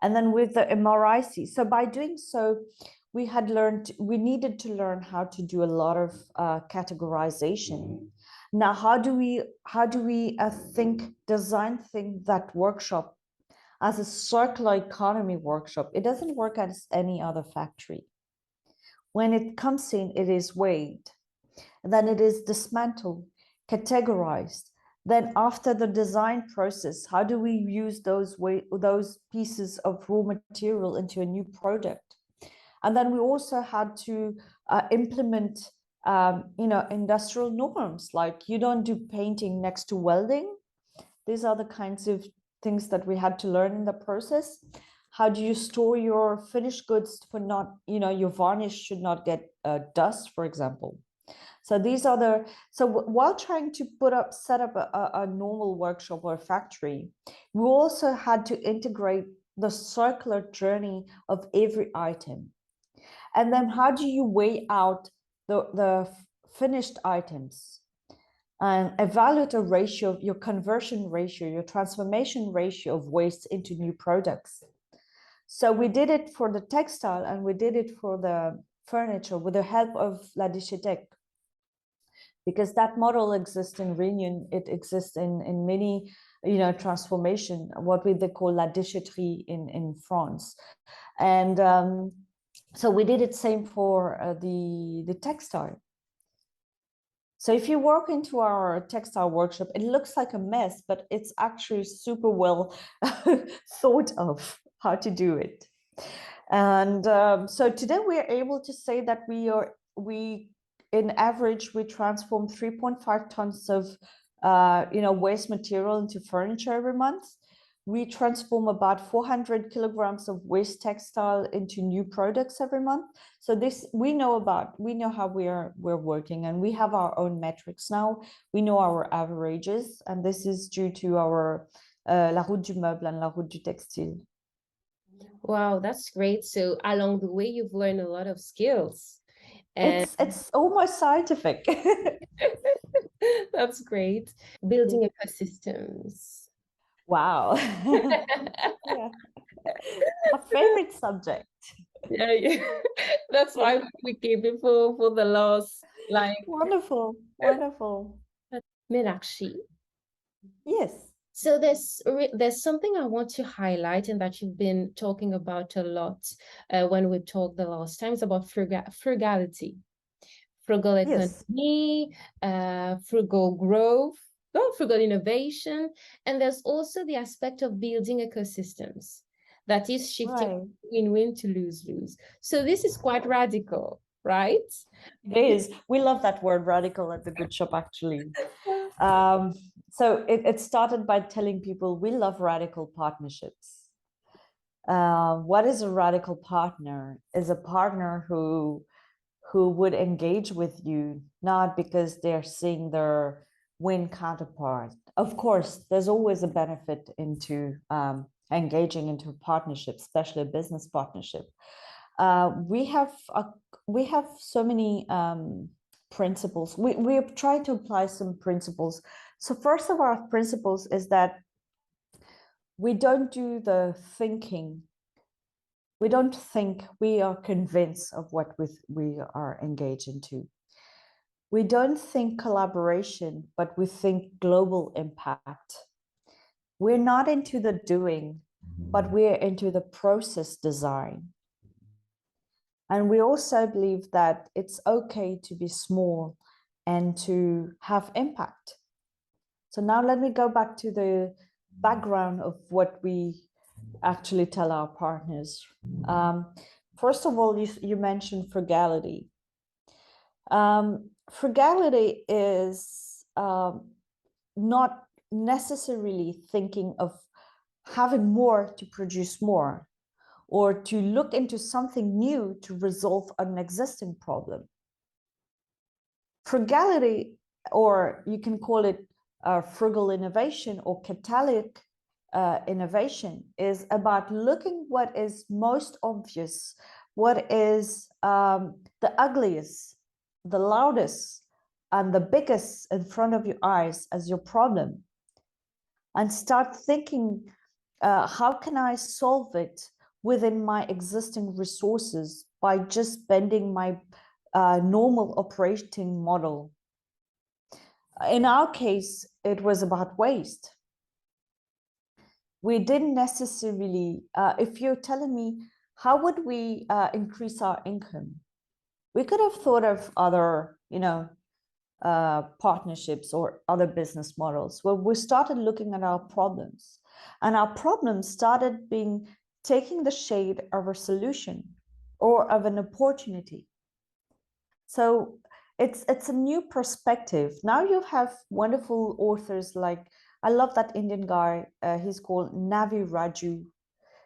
And then with the M.R.I.C, so by doing so, we needed to learn how to do a lot of categorization. Now, how do we design that workshop as a circular economy workshop? It doesn't work as any other factory. When it comes in, it is weighed, then it is dismantled, categorized. Then after the design process, how do we use those pieces of raw material into a new product? And then we also had to implement industrial norms, like you don't do painting next to welding. These are the kinds of things that we had to learn in the process. How do you store your finished goods for not, your varnish should not get dust, for example. So while trying to set up a normal workshop or a factory, we also had to integrate the circular journey of every item. And then how do you weigh out the finished items and evaluate a ratio, your conversion ratio, your transformation ratio of waste into new products? So we did it for the textile and we did it for the furniture with the help of La Dishetech, because that model exists in Réunion, it exists in many, transformation, what they call la déchetterie in France. And so we did it same for the textile. So if you walk into our textile workshop, it looks like a mess, but it's actually super well thought of how to do it. And so today we are able to say that in average, we transform 3.5 tons of waste material into furniture every month. We transform about 400 kilograms of waste textile into new products every month. So this we know how we're working, and we have our own metrics now. We know our averages, and this is due to our La Route du Meuble and La Route du Textile. Wow, that's great. So along the way, you've learned a lot of skills. And it's almost scientific. that's great. Building ecosystems. Wow. Yeah. A favorite subject. Yeah. That's why we came before for the last, like. Wonderful. Meenakshee. Yes. So there's something I want to highlight, and that you've been talking about a lot when we talked the last times about frugality, frugal economy, frugal growth, frugal innovation, and there's also the aspect of building ecosystems that is shifting win-win to lose-lose. So this is quite radical, right? It is. We love that word radical at the Good Shop, actually. So it started by telling people we love radical partnerships. What is a radical partner? Is a partner who would engage with you, not because they're seeing their win counterpart. Of course, there's always a benefit into engaging into a partnership, especially a business partnership. We have so many principles. We have tried to apply some principles. So first of our principles is that we don't do the thinking. We don't think, we are convinced of what we are engaged into. We don't think collaboration, but we think global impact. We're not into the doing, but we're into the process design. And we also believe that it's okay to be small and to have impact. So now let me go back to the background of what we actually tell our partners. First of all, you mentioned frugality. Frugality is not necessarily thinking of having more to produce more, or to look into something new to resolve an existing problem. Frugality, or you can call it frugal innovation or catalytic innovation, is about looking what is most obvious, what is the ugliest, the loudest, and the biggest in front of your eyes as your problem, and start thinking, how can I solve it within my existing resources by just bending my normal operating model. In our case, it was about waste. We didn't necessarily, if you're telling me, how would we increase our income? We could have thought of other, partnerships or other business models where we started looking at our problems, and our problems started being taking the shade of a solution or of an opportunity. So it's a new perspective. Now you have wonderful authors like, I love that Indian guy. He's called Navi Raju.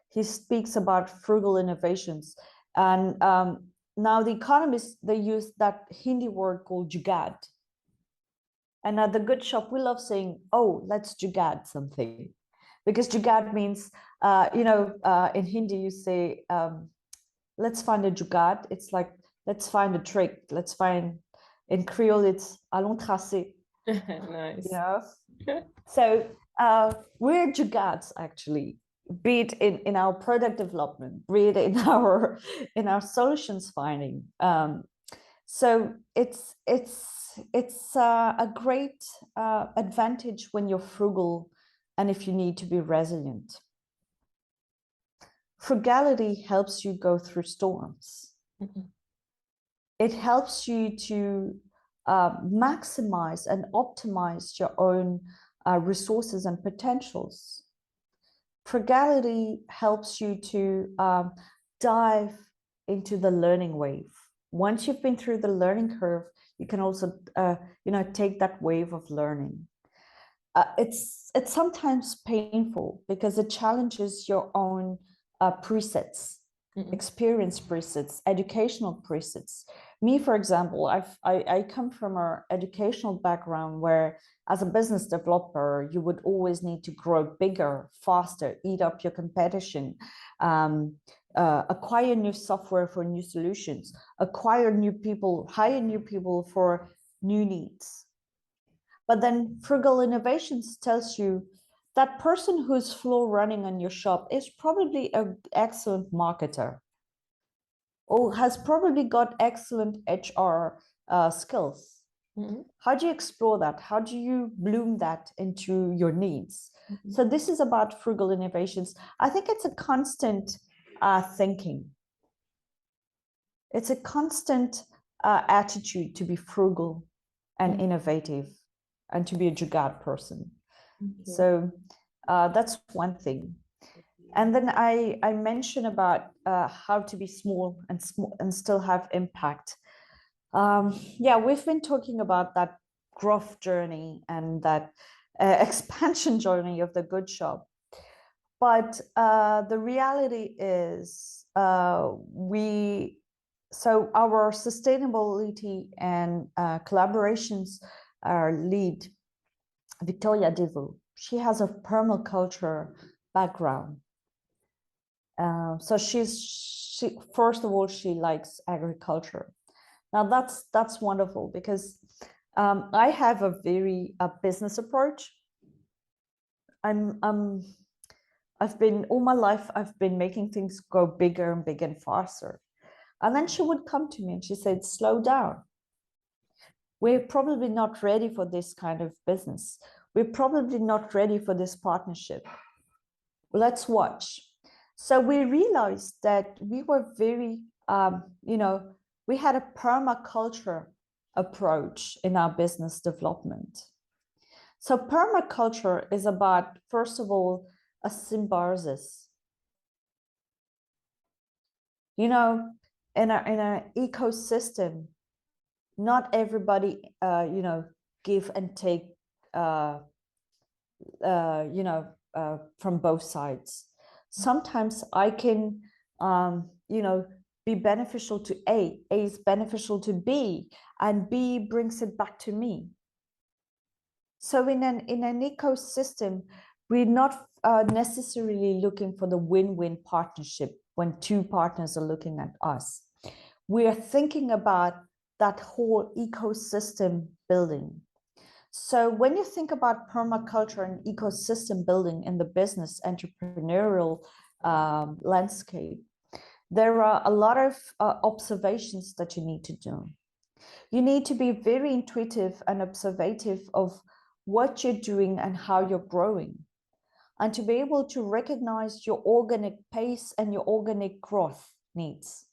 He speaks about frugal innovations, and now the economists, they use that Hindi word called jugad. And at the good shop, we love saying, oh, let's jugad something, because jugad means, in Hindi you say, let's find a jugad. It's like, let's find a trick. Let's find, in Creole, it's allons tracer. Nice. Yeah. So we're jugads, actually, be it in our product development, be it in our solutions finding. So it's a great advantage when you're frugal and if you need to be resilient. Frugality helps you go through storms. Mm-hmm. It helps you to maximize and optimize your own resources and potentials. Frugality helps you to dive into the learning wave. Once you've been through the learning curve, you can also, take that wave of learning. It's sometimes painful because it challenges your own presets, experience presets, educational presets. Me, for example, I come from an educational background where, as a business developer, you would always need to grow bigger, faster, eat up your competition, acquire new software for new solutions, acquire new people, hire new people for new needs. But then Frugal Innovations tells you that person who's flow running on your shop is probably an excellent marketer, or has probably got excellent HR skills. Mm-hmm. How do you explore that? How do you bloom that into your needs? Mm-hmm. So this is about Frugal Innovations. I think it's a constant thinking. It's a constant attitude to be frugal and innovative, and to be a jugad person. Okay. So that's one thing. And then I mentioned about how to be small and still have impact. We've been talking about that growth journey and that expansion journey of the good shop. But the reality is so our sustainability and collaborations, our lead, Victoria Devil, she has a permaculture background. So she first of all, she likes agriculture. Now that's wonderful, because I have a very business approach. I've been all my life, I've been making things go bigger and bigger and faster. And then she would come to me and she said, slow down. We're probably not ready for this kind of business. We're probably not ready for this partnership. Let's watch. So we realized that we were very, we had a permaculture approach in our business development. So permaculture is about, first of all, a symbiosis. In an ecosystem, not everybody, give and take, from both sides. Sometimes I can, be beneficial to A is beneficial to B, and B brings it back to me. So in an ecosystem, we're not necessarily looking for the win-win partnership when two partners are looking at us. We are thinking about that whole ecosystem building. So when you think about permaculture and ecosystem building in the business entrepreneurial landscape, there are a lot of observations that you need to do. You need to be very intuitive and observative of what you're doing and how you're growing, and to be able to recognize your organic pace and your organic growth needs.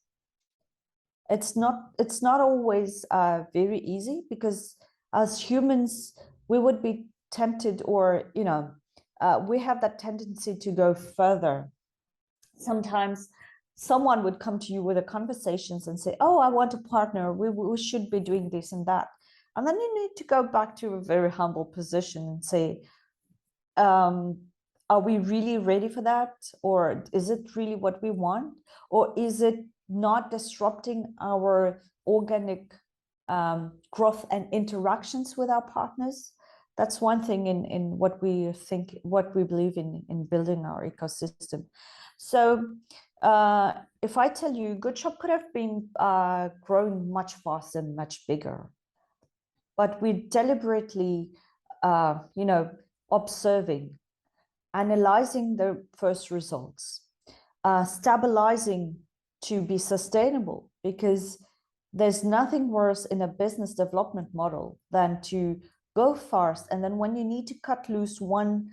It's not always very easy, because as humans we would be tempted, or we have that tendency to go further. Sometimes someone would come to you with a conversations and say, oh, I want a partner, we should be doing this and that, and then you need to go back to a very humble position and say, are we really ready for that? Or is it really what we want? Or is it not disrupting our organic growth and interactions with our partners? That's one thing in what we think, what we believe in building our ecosystem. So if I tell you, Good Shop could have been growing much faster and much bigger, but we deliberately, observing, analyzing the first results, stabilizing to be sustainable, because there's nothing worse in a business development model than to go fast, and then when you need to cut loose one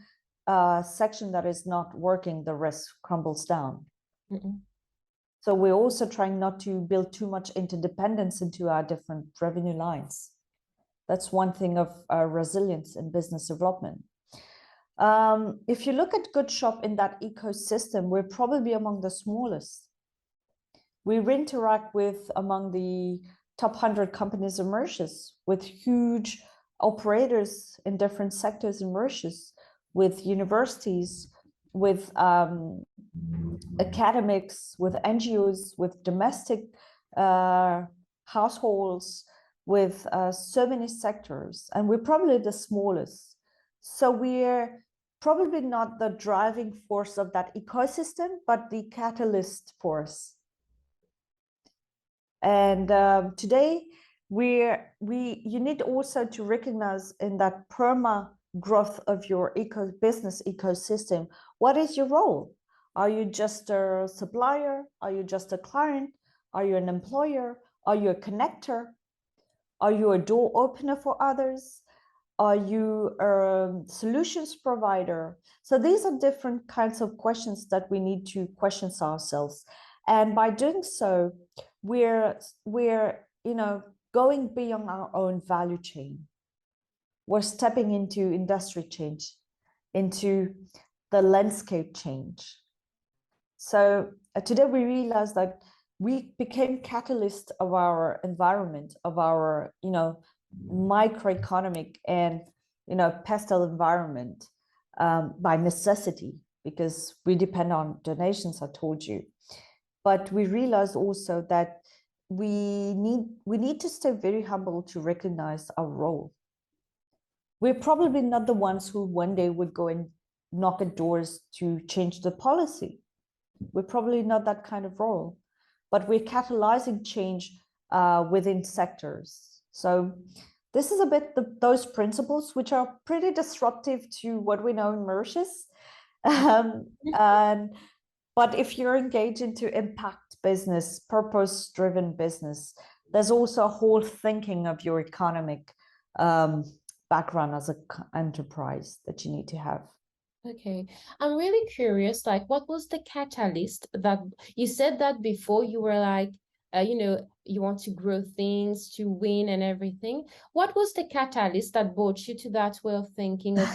section that is not working, the rest crumbles down. So we're also trying not to build too much interdependence into our different revenue lines. That's one thing of resilience in business development. If you look at Good Shop in that ecosystem, we're probably among the smallest. We interact with among the top 100 companies in Mauritius, with huge operators in different sectors in Mauritius, with universities, with academics, with NGOs, with domestic households, with so many sectors, and we're probably the smallest. So we're probably not the driving force of that ecosystem, but the catalyst force. And today, you need also to recognize in that perma growth of your business ecosystem, what is your role? Are you just a supplier? Are you just a client? Are you an employer? Are you a connector? Are you a door opener for others? Are you a solutions provider? So these are different kinds of questions that we need to question ourselves. And by doing so, we're going beyond our own value chain. We're stepping into industry change, into the landscape change. So today we realized that we became catalyst of our environment, of our microeconomic and pastel environment by necessity, because we depend on donations, I told you. But we realized also that we need to stay very humble to recognize our role. We're probably not the ones who one day would go and knock at doors to change the policy. We're probably not that kind of role, but we're catalyzing change within sectors. So this is a bit those principles, which are pretty disruptive to what we know in Mauritius. But if you're engaged into impact business, purpose-driven business, there's also a whole thinking of your economic background as an enterprise that you need to have. Okay, I'm really curious, like, what was the catalyst that you said that before you were like, you want to grow things, to win and everything. What was the catalyst that brought you to that way of thinking of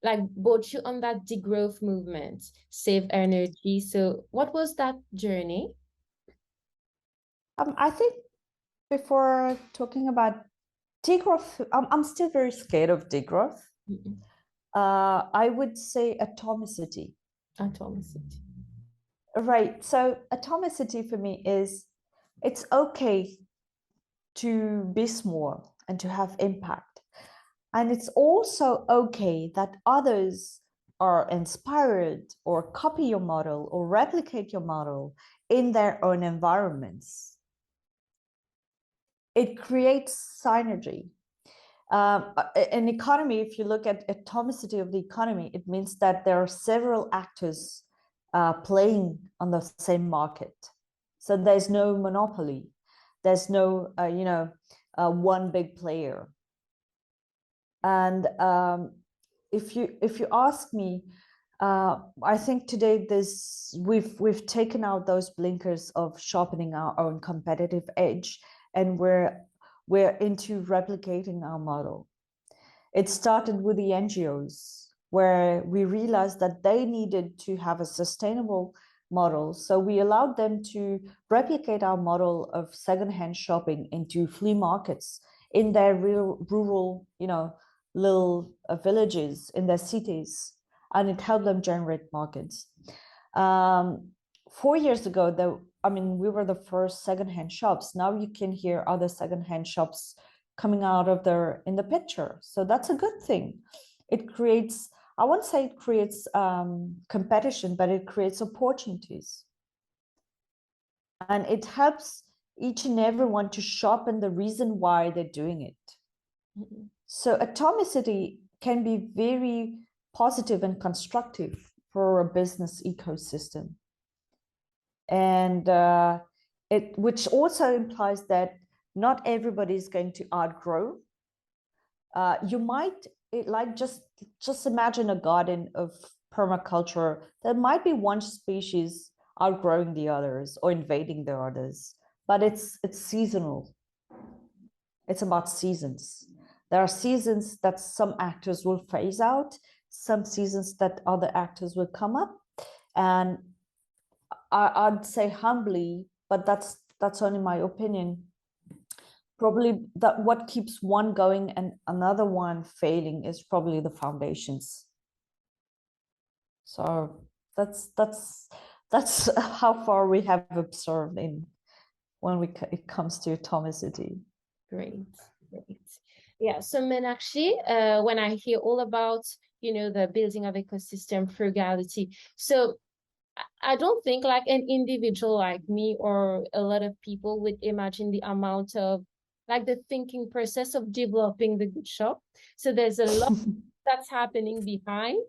like brought you on that degrowth movement, save energy? So what was that journey? I think before talking about degrowth, I'm still very scared of degrowth. I would say atomicity. Atomicity. Right. So atomicity for me is, it's okay to be small and to have impact. And it's also okay that others are inspired or copy your model or replicate your model in their own environments, it creates synergy. An economy, if you look at atomicity of the economy, it means that there are several actors playing on the same market. So there's no monopoly. There's no, one big player. And if you ask me, I think today we've taken out those blinkers of sharpening our own competitive edge, and we're into replicating our model. It started with the NGOs, where we realized that they needed to have a sustainable model. So we allowed them to replicate our model of secondhand shopping into flea markets in their rural, little villages, in their cities, and it helped them generate markets. 4 years ago, we were the first secondhand shops. Now you can hear other secondhand shops coming out of in the picture. So that's a good thing. It creates, I won't say it creates competition, but it creates opportunities. And it helps each and everyone to sharpen the reason why they're doing it. Mm-hmm. So atomicity can be very positive and constructive for a business ecosystem. And which also implies that not everybody is going to outgrow. You might, just imagine a garden of permaculture. There might be one species outgrowing the others or invading the others, but it's seasonal. It's about seasons. There are seasons that some actors will phase out, some seasons that other actors will come up. And I'd say humbly, but that's only my opinion, probably that what keeps one going and another one failing is probably the foundations. So that's how far we have observed when it comes to atomicity. Great. Yeah, so Meenakshee, when I hear all about, the building of ecosystem, frugality, so I don't think like an individual like me or a lot of people would imagine the amount of like the thinking process of developing the good shop. So there's a lot that's happening behind.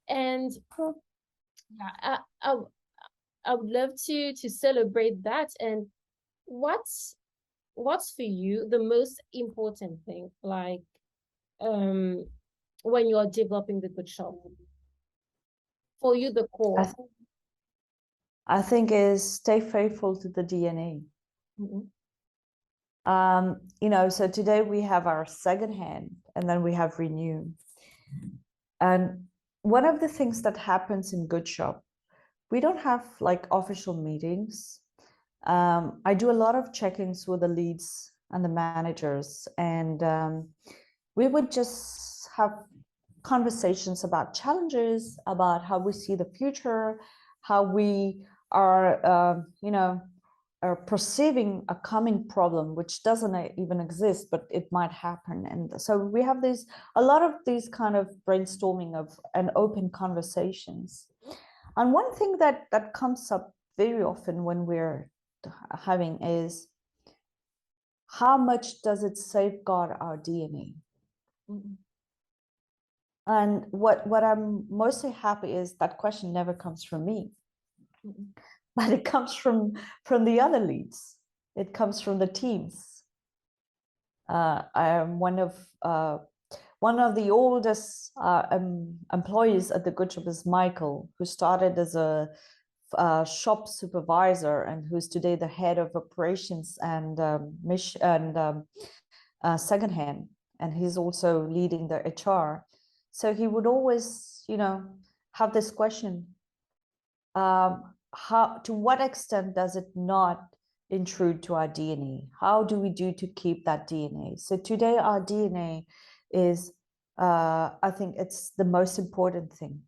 And yeah, I would love to celebrate that. And what's for you the most important thing, like when you're developing the good shop? For you, the core. I think is stay faithful to the DNA. Mm-hmm. So today we have our secondhand and then we have renew. And one of the things that happens in Good Shop, we don't have like official meetings. I do a lot of check-ins with the leads and the managers, and we would just have conversations about challenges, about how we see the future, how we are, are perceiving a coming problem, which doesn't even exist, but it might happen. And so we have a lot of these kind of brainstorming and open conversations. And one thing that comes up very often when we're having is, how much does it safeguard our DNA? Mm-hmm. And what I'm mostly happy is that question never comes from me, but it comes from the other leads. It comes from the teams. I am one of the oldest employees at the Good Shop is Michael, who started as a shop supervisor and who's today the head of operations and secondhand, and he's also leading the HR. So he would always, have this question: to what extent does it not intrude to our DNA? How do we do to keep that DNA? So today our DNA is, I think it's the most important thing.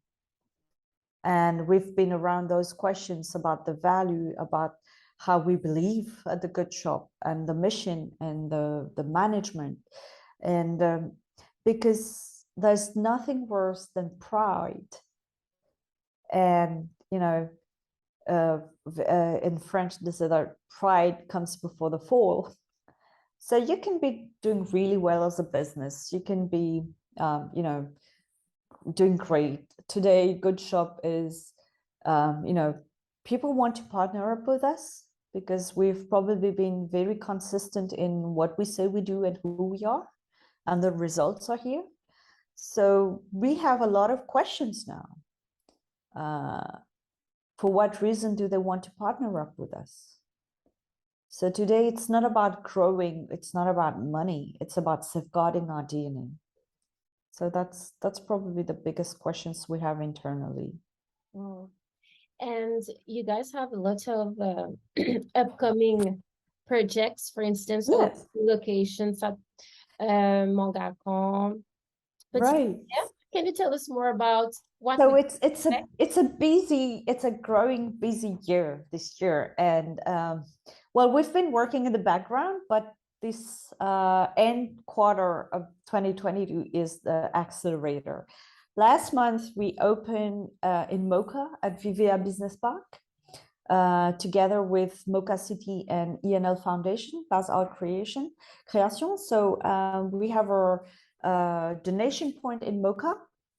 And we've been around those questions about the value, about how we believe at the Good Shop and the mission and the management. And because there's nothing worse than pride And, in French, they say that pride comes before the fall. So you can be doing really well as a business. You can be, doing great. Today, Good Shop is, people want to partner up with us because we've probably been very consistent in what we say we do and who we are, and the results are here. So we have a lot of questions now. For what reason do they want to partner up with us? So today it's not about growing, it's not about money, it's about safeguarding our DNA. So that's probably the biggest questions we have internally. Wow. And you guys have a lot of upcoming projects, for instance, Yes, locations at Montgalcon. But right. yeah, can you tell us more about what So we it's a growing busy year this year, and well, we've been working in the background, but this end quarter of 2022 is the accelerator. Last month we opened in Mocha at Vivea Business Park, together with Mocha City and ENL Foundation, Pass Out Creation. So we have our donation point in Mocha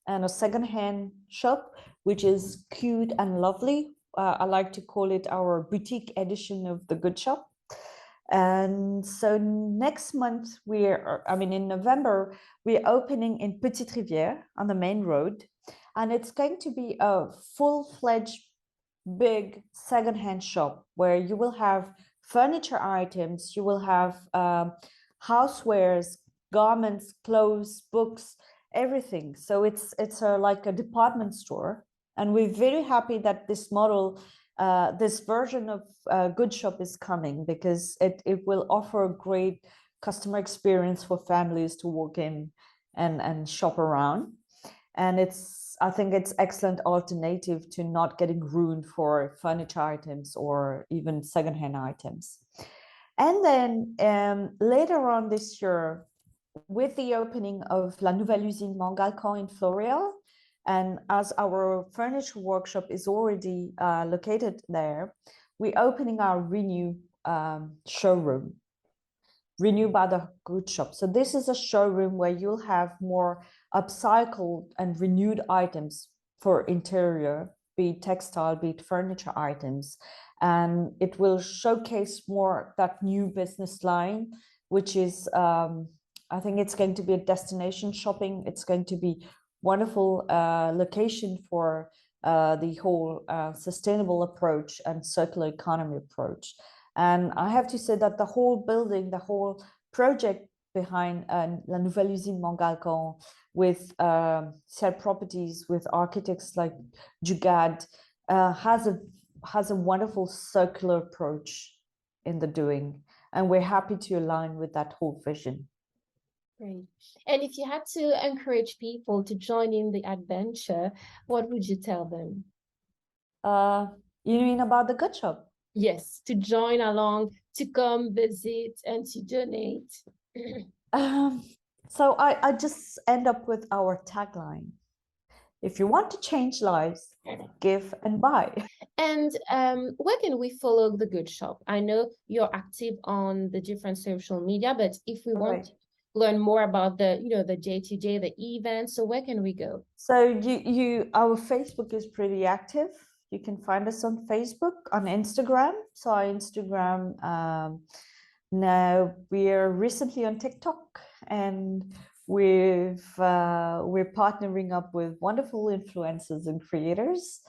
and a secondhand shop, which is cute and lovely. I like to call it our boutique edition of the Good Shop. And so next month, in November, we're opening in Petite Rivière on the main road. And it's going to be a full-fledged big secondhand shop where you will have furniture items, you will have housewares, garments, clothes, books, everything. So it's like a department store, and we're very happy that this model, this version of Good Shop is coming, because it will offer a great customer experience for families to walk in and shop around. And I think it's excellent alternative to not getting ruined for furniture items or even secondhand items. And then later on this year, with the opening of La Nouvelle Usine Montgalcon in Floréal, and as our furniture workshop is already located there, we're opening our Renew showroom, Renew by the Good Shop. So this is a showroom where you'll have more upcycled and renewed items for interior, be it textile, be it furniture items. And it will showcase more that new business line, which is, I think it's going to be a destination shopping. It's going to be wonderful location for the whole sustainable approach and circular economy approach. And I have to say that the whole building, the whole project behind La Nouvelle Usine Montgalcon, with Cell Properties, with architects like Jugad, has a wonderful circular approach in the doing. And we're happy to align with that whole vision. Great. And if you had to encourage people to join in the adventure, what would you tell them? You mean about the Good Shop? Yes, to join along, to come visit, and to donate. So I just end up with our tagline. If you want to change lives, give and buy. And where can we follow the Good Shop? I know you're active on the different social media, but if we want to learn more about the day-to-day, the events, so where can we go? So our Facebook is pretty active. You can find us on Facebook, on Instagram. So our Instagram, now we're recently on TikTok, and we're partnering up with wonderful influencers and creators.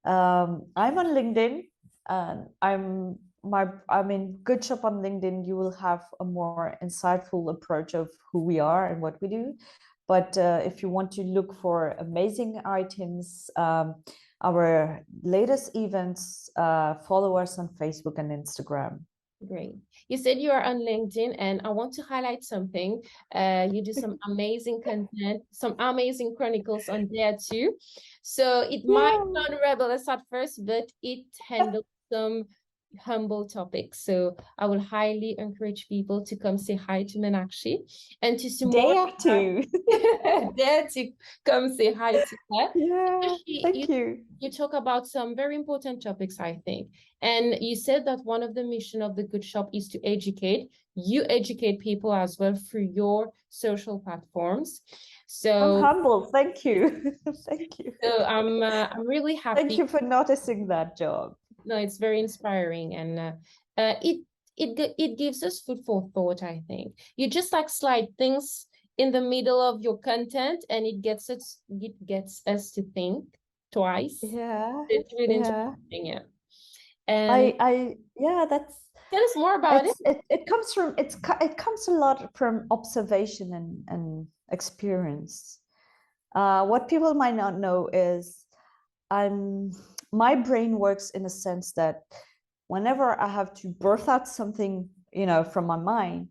I'm on LinkedIn, and Good Shop on LinkedIn. You will have a more insightful approach of who we are and what we do. But if you want to look for amazing items, our latest events, follow us on Facebook and Instagram. Great. You said you are on LinkedIn, and I want to highlight something. You do some amazing content, some amazing chronicles on there too. So it might sound rebellious at first, but it handles some humble topic. So I will highly encourage people to come say hi to Meenakshee and to support Dare her. to. Dare to come say hi to her. Yeah, Especially thank you. you talk about some very important topics, I think. And you said that one of the mission of the Good Shop is to educate. You educate people as well through your social platforms. I'm So, humbled. Thank you. Thank you. I'm really Thank happy. you for noticing that, Job. No, it's very inspiring, and it gives us food for thought, I think. You just like slide things in the middle of your content, and it gets us to think twice. Yeah, It's really yeah. interesting, yeah. And Yeah, that's tell us more about it. it comes from it comes a lot from observation and experience. What people might not know is I'm my brain works in a sense that whenever I have to birth out something, from my mind,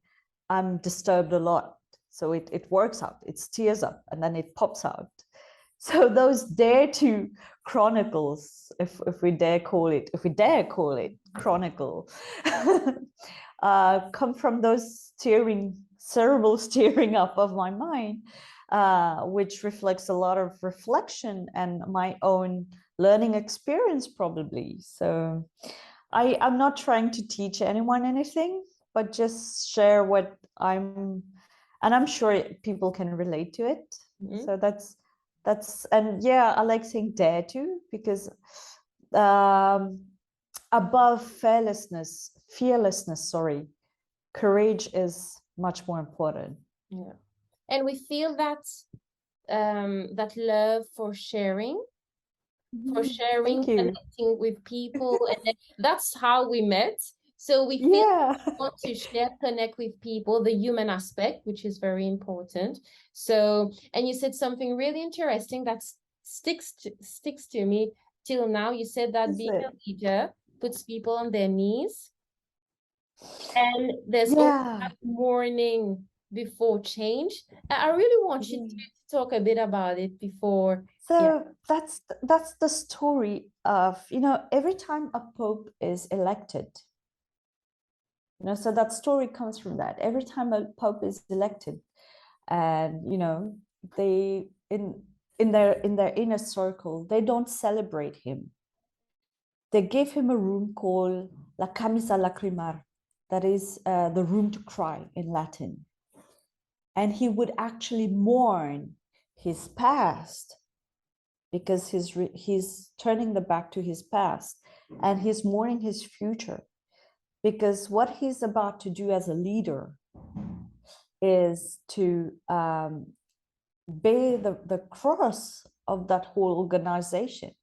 I'm disturbed a lot. So it works out, it steers up, and then it pops out. So those dare to chronicles, if we dare call it, chronicle, come from those cerebral steering up of my mind, which reflects a lot of reflection and my own learning experience, probably. So I'm not trying to teach anyone anything, but just share what and I'm sure people can relate to it. Mhm. So and yeah, I like saying dare to, because um, above fearlessness, sorry, courage is much more important. Yeah. And we feel that love for sharing, Thank you. connecting with people, and that's how we met. So we feel Yeah. want to share, connect with people, the human aspect, which is very important. So, and you said something really interesting that sticks to me till now. You said that Is being a it? leader puts people on their knees, and there's also Yeah. that mourning before change. I really want you to Yeah. talk a bit about it before. Yeah. So that's the story of, every time a pope is elected, so that story comes from that. Every time a pope is elected, and they in their inner circle, they don't celebrate him. They give him a room called la camisa lacrimar, that is the room to cry in Latin. And he would actually mourn his past, because he's turning the back to his past, and he's mourning his future, because what he's about to do as a leader is to bear the cross of that whole organization.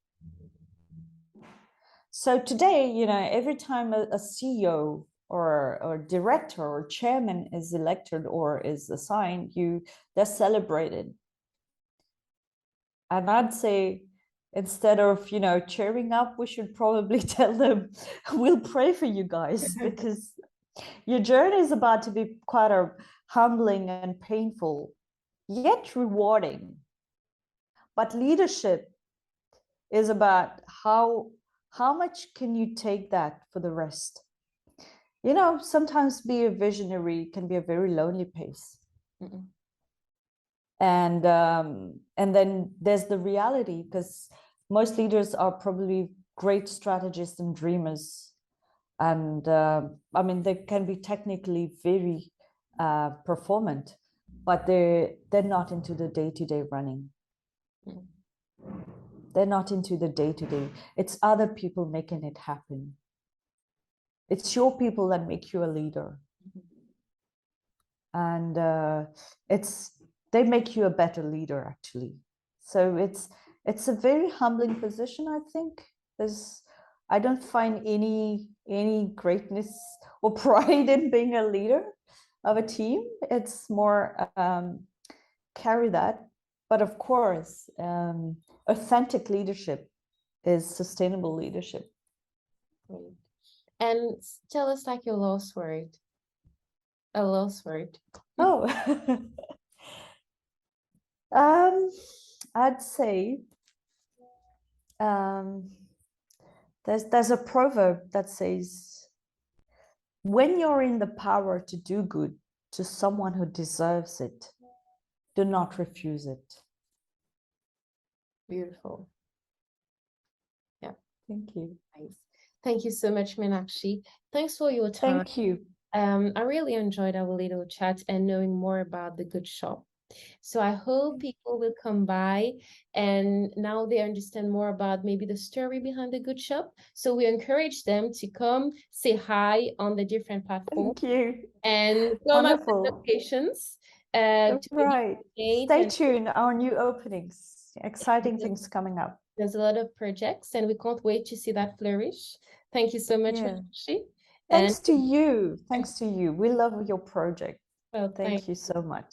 So today, every time a CEO or director or chairman is elected or is assigned, they're celebrated. And I'd say, instead of cheering up, we should probably tell them, we'll pray for you guys, because your journey is about to be quite a humbling and painful, yet rewarding. But leadership is about how much can you take that for the rest. Sometimes be a visionary can be a very lonely pace. Mm-mm. And then there's the reality, because most leaders are probably great strategists and dreamers, and I mean, they can be technically very performant, but they're not into the day-to-day running. Mm. They're not into the day-to-day. It's other people making it happen. It's your people that make you a leader, and they make you a better leader, actually. So it's a very humbling position, I think. I don't find any greatness or pride in being a leader of a team. It's more carry that. But of course, authentic leadership is sustainable leadership. Great. And tell us like your last word. A last word. Oh, I'd say, um, There's a proverb that says, when you're in the power to do good to someone who deserves it, do not refuse it. Beautiful. Yeah. Thank you. Thanks. Thank you so much, Meenakshee. Thanks for your time. Thank you. I really enjoyed our little chat and knowing more about the Good Shop. So I hope people will come by and now they understand more about maybe the story behind the Good Shop. So we encourage them to come say hi on the different platforms Thank you. and come at the Wonderful. locations to maybe Right. donate. Stay And tuned. Our new openings. Exciting things coming up. there's a lot of projects and we can't wait to see that flourish. Thank you so much, Yeah. Meenakshee. And Thanks to you. Thanks to you. We love your project. well, thank Thank you so much.